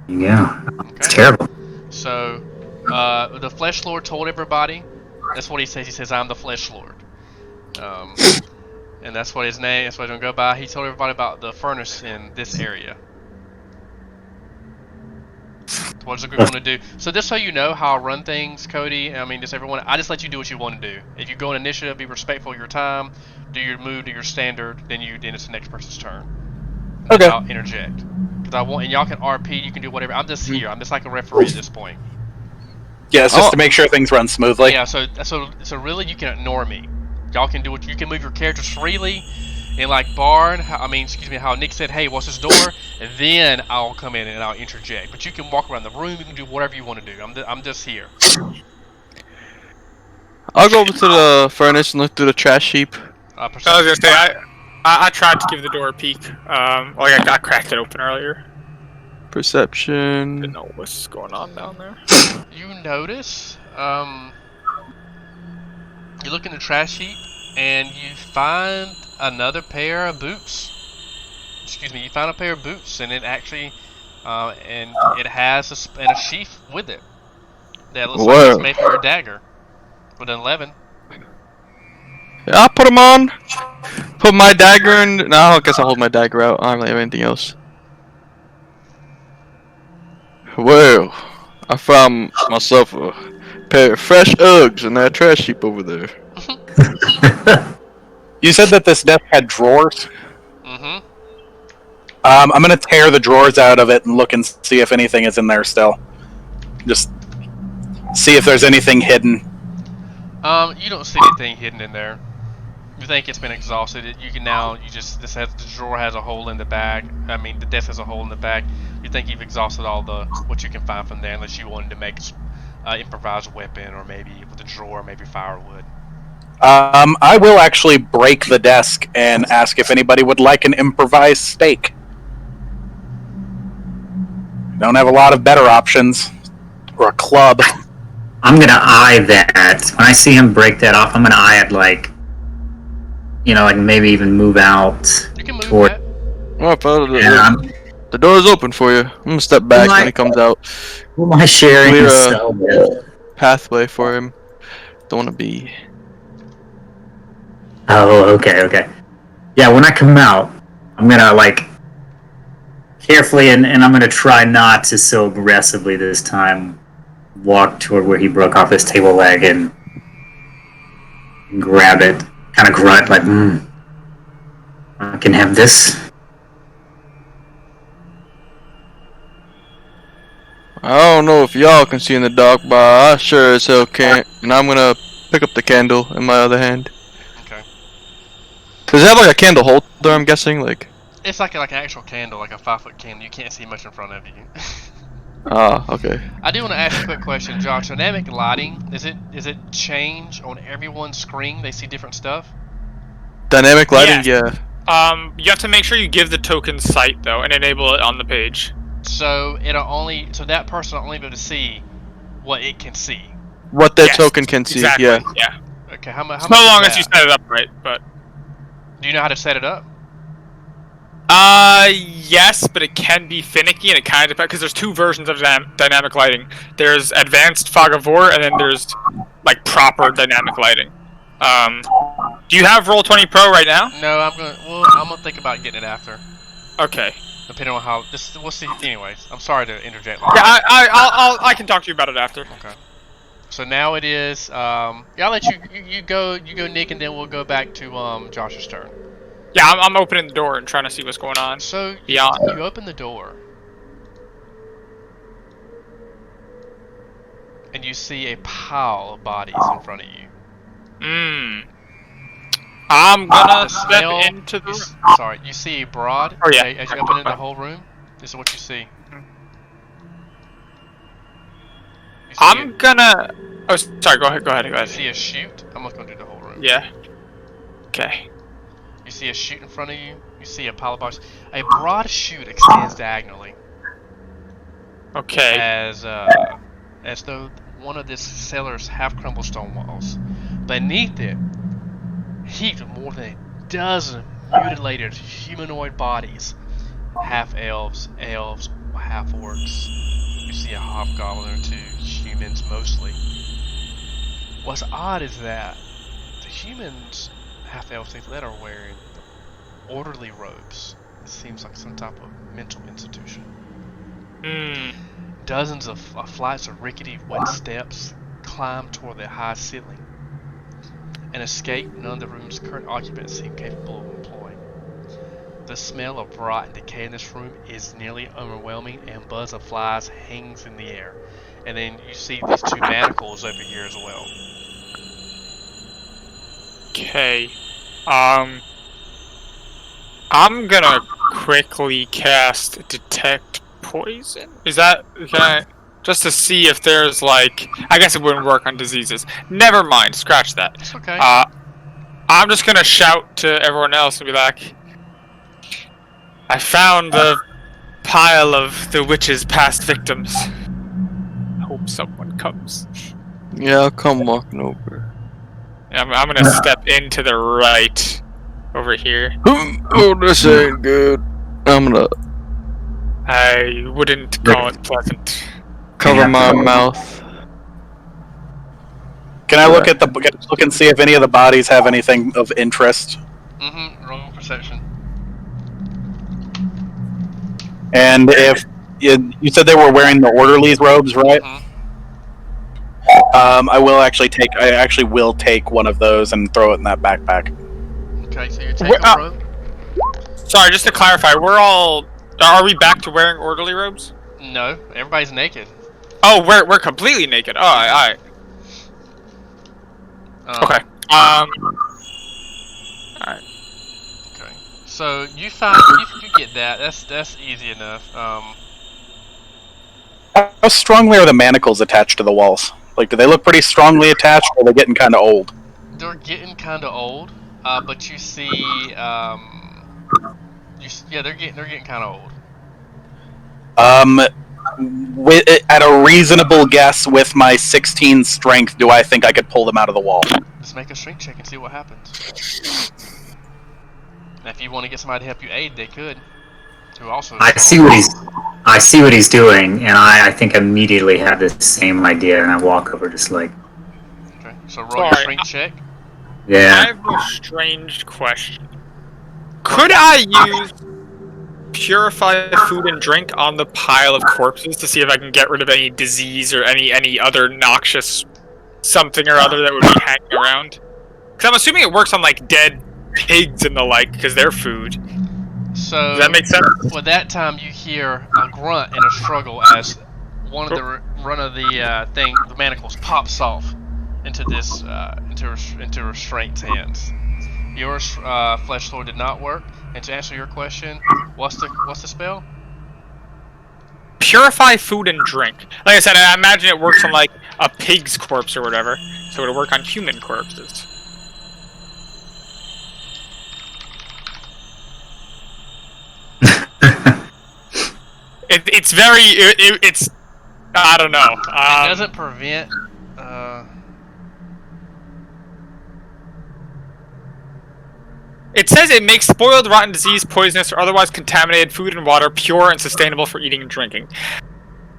There you go. Okay. It's terrible. So the Flesh Lord told everybody. That's what he says. He says, "I'm the Flesh Lord." And that's what his name. That's what he's gonna go by. He told everybody about the furnace in this area. What does the group want to do? So just so you know how I run things, Cody. I mean, just everyone. I just let you do what you want to do. If you go in initiative, be respectful of your time. Do your move, do your standard. Then it's the next person's turn. And Okay. I'll interject because I want, and y'all can RP. You can do whatever. I'm just here. I'm just like a referee at this point. Yeah, it's just to make sure things run smoothly. Yeah. So really, you can ignore me. Y'all can do what you can move your characters freely. And like Bard, how Nick said, "Hey, what's this door?" And then I'll come in and I'll interject. But you can walk around the room. You can do whatever you want to do. I'm just here. I'll go over to the furnace and look through the trash heap. I was gonna say I tried to give the door a peek. I cracked it open earlier. Perception. Didn't know what's going on down there. You notice, you look in the trash heap and you find another pair of boots. You find a pair of boots, and it actually, and it has a sheath with it that looks like it's made for a dagger with an 11. Yeah, I'll put them on. Put my dagger in. No, I guess I'll hold my dagger out. I don't really have anything else. Well, I found myself a pair of fresh Uggs in that trash heap over there. You said that this desk had drawers. Mm-hmm. I'm gonna tear the drawers out of it and look and see if anything is in there still. Just see if there's anything hidden. You don't see anything hidden in there. You think it's been exhausted. The drawer has a hole in the back. I mean, the desk has a hole in the back. You think you've exhausted all what you can find from there, unless you wanted to make improvised weapon, or maybe with a drawer, maybe firewood. I will actually break the desk and ask if anybody would like an improvised stake. Don't have a lot of better options. Or a club. I'm gonna eye that. When I see him break that off, I'm gonna eye it like, like maybe even move out. You can move toward. that. Oh, Yeah, the door is open for you. I'm gonna step back when he comes out. who am I sharing Clear his a cell with? pathway for him. Don't want to be. Oh, okay. Yeah, when I come out, I'm gonna like carefully, and I'm gonna try not to so aggressively this time walk toward where he broke off his table leg and grab it, kind of grunt like, I can have this. I don't know if y'all can see in the dark, but I sure as hell can't. And I'm gonna pick up the candle in my other hand. Okay. Does it have like a candle holder? I'm guessing, like. It's like an actual candle, like a 5-foot candle. You can't see much in front of you. Ah, okay. I do want to ask a quick question, Josh. Dynamic lighting, is it change on everyone's screen? They see different stuff? Dynamic lighting, yeah. You have to make sure you give the token sight though, and enable it on the page. So that person will only be able to see what it can see. What that Yes, token can see, exactly. yeah. Okay, how much? So long as you set it up right, but. Do you know how to set it up? Yes, but it can be finicky, and it kind of depends, because there's two versions of dynamic lighting. There's advanced fog of war, and then there's, like, proper dynamic lighting. Do you have Roll20 Pro right now? No, I'm gonna think about getting it after. Okay. Depending on how we'll see. Anyways, I'm sorry to interject. Yeah, I can talk to you about it after. Okay. So now it is. Yeah, I'll let you go, Nick, and then we'll go back to Josh's turn. Yeah, I'm opening the door and trying to see what's going on. So beyond. you open the door, and you see a pile of bodies in front of you. I'm gonna step smell, into the. Sorry, you see a broad. Oh, yeah. As you open in the whole room, this is what you see. I'm gonna. Oh, sorry. Go ahead. You see a chute. I'm not gonna do the whole room. Yeah. Okay. You see a chute in front of you. You see a pile of bars. A broad chute extends diagonally. Okay. As though one of this cellar's half-crumbled stone walls. Beneath it, heaped with more than a dozen mutilated humanoid bodies. Half-elves, elves, half-orcs. You see a hobgoblin or two, humans mostly. What's odd is that the humans, half-elves, things that are wearing orderly robes. It seems like some type of mental institution. Dozens of flights of rickety wooden steps climb toward the high ceiling. An escape none of the room's current occupants seem capable of employing. The smell of rot and decay in this room is nearly overwhelming, and a buzz of flies hangs in the air. And then you see these two manacles over here as well. Okay. I'm gonna quickly cast Detect Poison. Is that just to see if there's like? I guess it wouldn't work on diseases. Never mind. Scratch that. It's okay. I'm just gonna shout to everyone else and be like, "I found the pile of the witch's past victims. I hope someone comes." Yeah, I'll come walking over. I'm gonna step into the right over here. Oh, this ain't good. I'm gonna I wouldn't call it pleasant. cover my mouth. Can I look and see if any of the bodies have anything of interest? Roll perception. And if you said they were wearing the orderly's robes, right? I actually will take one of those and throw it in that backpack. Okay, so you're taking a robe? Sorry, just to clarify, are we back to wearing orderly robes? No, everybody's naked. Oh, we're completely naked. Oh, alright. Okay. Alright. Okay. So you get that. That's easy enough. How strongly are the manacles attached to the walls? Like, do they look pretty strongly attached, or are they getting kind of old? They're getting kind of old, but you see, yeah, they're getting kind of old. At a reasonable guess, with my 16 strength, do I think I could pull them out of the wall? Just make a strength check and see what happens. And if you want to get somebody to help you aid, they could. Who also? I see what he's doing, and I think immediately have the same idea, and I walk over just like. Okay, so roll your strength check. I Yeah. have a strange question. Could I use purify food and drink on the pile of corpses to see if I can get rid of any disease or any other noxious something or other that would be hanging around? Because I'm assuming it works on like dead pigs and the like, because they're food. So Does that make sense? Well, that time you hear a grunt and a struggle as one of the the manacles pops off into this into Restraint's hands. Your flesh sword did not work. And to answer your question, what's the spell? Purify food and drink. Like I said, I imagine it works on like a pig's corpse or whatever, so it'll work on human corpses. It's very it's I don't know. It doesn't prevent. It says it makes spoiled, rotten, diseased, poisonous, or otherwise contaminated food and water pure and sustainable for eating and drinking.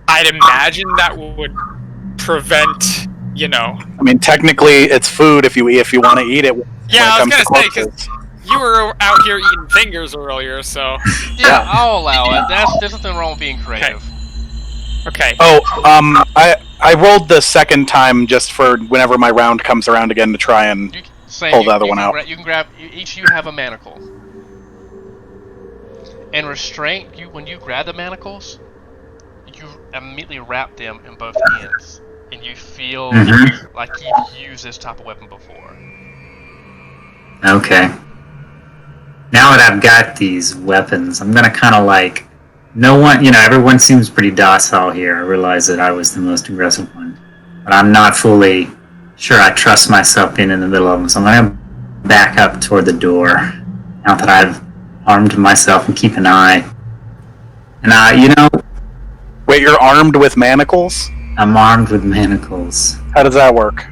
I'd imagine that would prevent, you know. I mean, technically, it's food if you want to eat it. Yeah, I was gonna say, because you were out here eating fingers earlier, so. Yeah, I'll allow it. There's nothing wrong with being creative. Okay. Oh, I rolled the second time just for whenever my round comes around again to try and pull the other one out. You can grab. Each of you have a manacle. And restraint. When you grab the manacles, you immediately wrap them in both ends, and you feel like you've used this type of weapon before. Okay. Now that I've got these weapons, I'm gonna kind of like. Everyone seems pretty docile here. I realize that I was the most aggressive one, but I'm not fully sure I trust myself being in the middle of them. So I'm gonna back up toward the door now that I've armed myself and keep an eye. And Wait, you're armed with manacles? I'm armed with manacles. How does that work?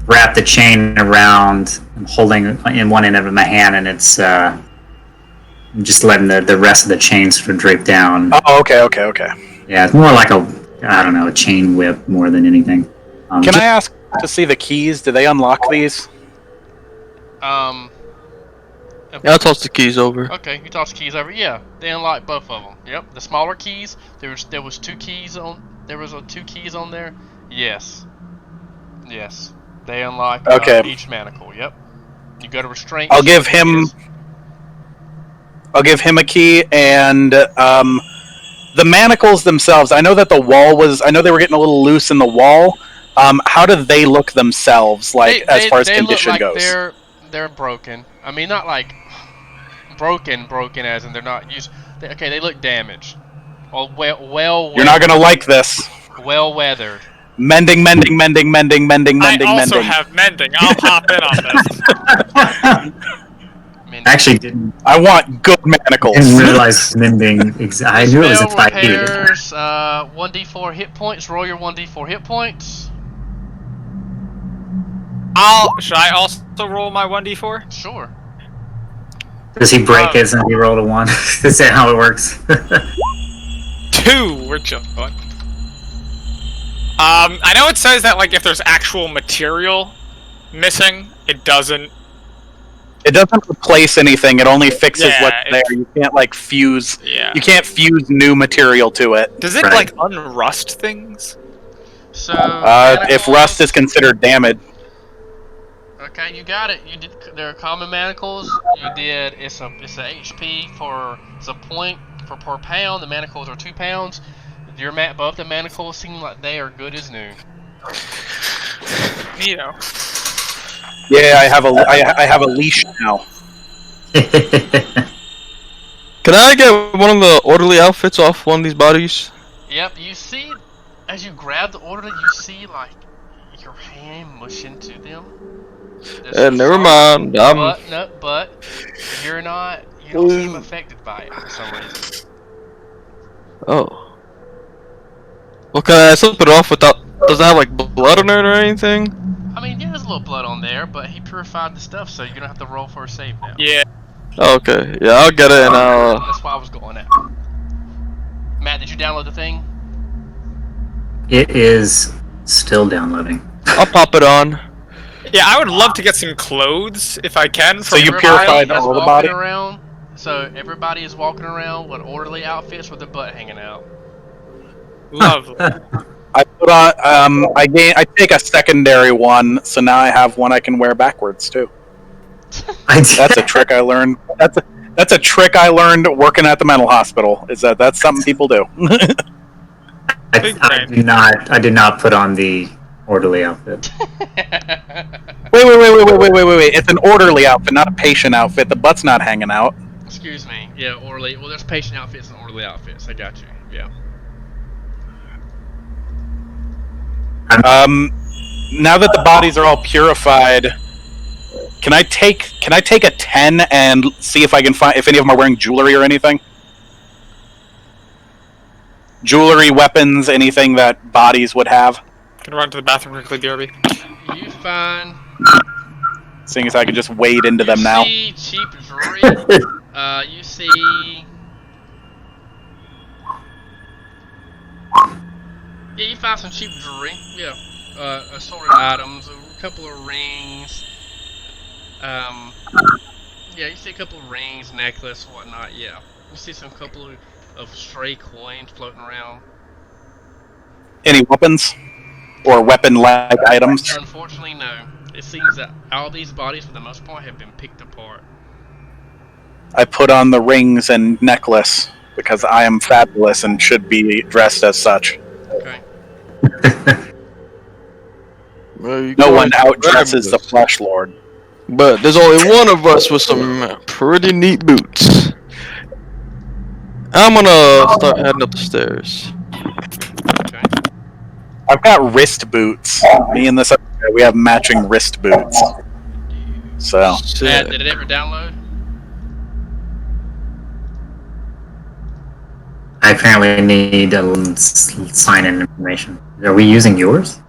Wrap the chain around. I'm holding in one end of my hand, and it's I'm just letting the rest of the chain sort of drape down. Oh, okay. Yeah, it's more like a chain whip more than anything. Can I ask to see the keys? Do they unlock these? Yeah, I'll toss the keys over. Okay, you toss the keys over. Yeah, they unlock both of them. Yep, the smaller keys. There was two keys on. There was two keys on there. Yes. They unlock each manacle. Yep. You go to restraint. I'll give him a key, and the manacles themselves. I know that the wall was. I know they were getting a little loose in the wall. How do they look themselves, as far as condition look like goes? They're broken. I mean, not like broken as in they're not used. They look damaged. Well. You're not gonna like this. Well weathered. Mending. I also have mending. I'll hop in on this. Actually, didn't. I want good manacles. Didn't realize mending. I knew it was a Spell 5 repairs 1d4 hit points. Roll your 1d4 hit points. Should I also roll my 1d4? Sure. Does he break it and he rolled a 1? Is that how it works? 2. We're chilling. I know it says that if there's actual material missing, it doesn't. It doesn't replace anything. It only fixes what's there. You can't fuse. Yeah. You can't fuse new material to it. Does it unrust things? So. If rust is considered damage. Okay, you got it. You did. There are common manacles. You did. It's a HP it's a point for per pound. The manacles are 2 pounds. Both the manacles seem like they are good as new. Yeah, I have a leash now. Can I get one of the orderly outfits off one of these bodies? Yep, you see, as you grab the orderly, you see, like, your hand mush into them. Never mind. But you don't seem affected by it for some reason. Oh. Well, can I slip it off without? Does it have like blood on it or anything? I mean, yeah, there's a little blood on there, but he purified the stuff, so you're gonna have to roll for a save now. Yeah. Oh, okay. Yeah, I'll get it and That's why I was going at. Matt, did you download the thing? It is still downloading. I'll pop it on. Yeah, I would love to get some clothes if I can. So you Everybody purified is all the walking body? around. So everybody is walking around with orderly outfits with their butt hanging out. Lovely. I put on. I take a secondary one, so now I have one I can wear backwards too. That's a trick I learned. That's a trick I learned working at the mental hospital. Is that's something people do. I do not put on the orderly outfit. Wait! It's an orderly outfit, not a patient outfit. The butt's not hanging out. Excuse me. Yeah, orderly. Well, there's patient outfits and orderly outfits. I got you. Yeah. Now that the bodies are all purified, can I take a 10 and see if I can find if any of them are wearing jewelry or anything? Jewelry, weapons, anything that bodies would have. Can I run to the bathroom quickly, Derby? You find. Seeing as I can just wade into them now. You see cheap jewelry. You see. Yeah, you find some cheap jewelry. Yeah, assorted items, a couple of rings. Yeah, you see a couple of rings, necklace, whatnot. Yeah, you see some couple of stray coins floating around. Any weapons or weapon-like items? Unfortunately, no. It seems that all these bodies, for the most part, have been picked apart. I put on the rings and necklace because I am fabulous and should be dressed as such. Okay. No one outdresses the Flesh Lord. But there's only one of us with some pretty neat boots. I'm gonna start heading up the stairs. Okay. I've got wrist boots. Me and this other guy, we have matching wrist boots. So. Dad, did it ever download? I apparently need sign-in information. Are we using yours?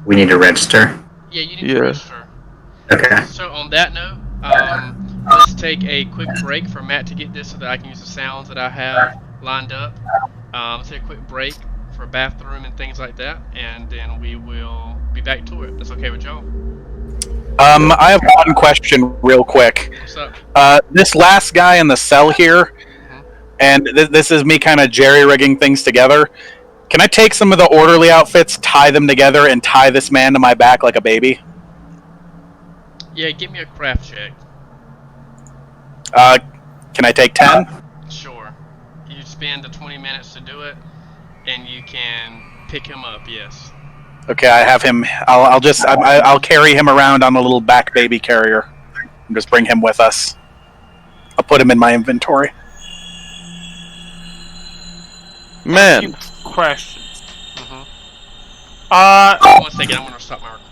We need to register. Yeah, you need to register. Okay. So on that note, let's take a quick break for Matt to get this so that I can use the sounds that I have lined up. Let's take a quick break for a bathroom and things like that, and then we will be back to it. That's okay with y'all? I have one question real quick. What's up? This last guy in the cell here, and this is me kind of jerry-rigging things together. Can I take some of the orderly outfits, tie them together, and tie this man to my back like a baby? Yeah, give me a craft check. Can I take 10? Sure. You spend the 20 minutes to do it, and you can pick him up, yes. Okay, I have him. I'll carry him around on a little back baby carrier, and just bring him with us. I'll put him in my inventory. Man. Questions. 1 second, I'm gonna stop my recording.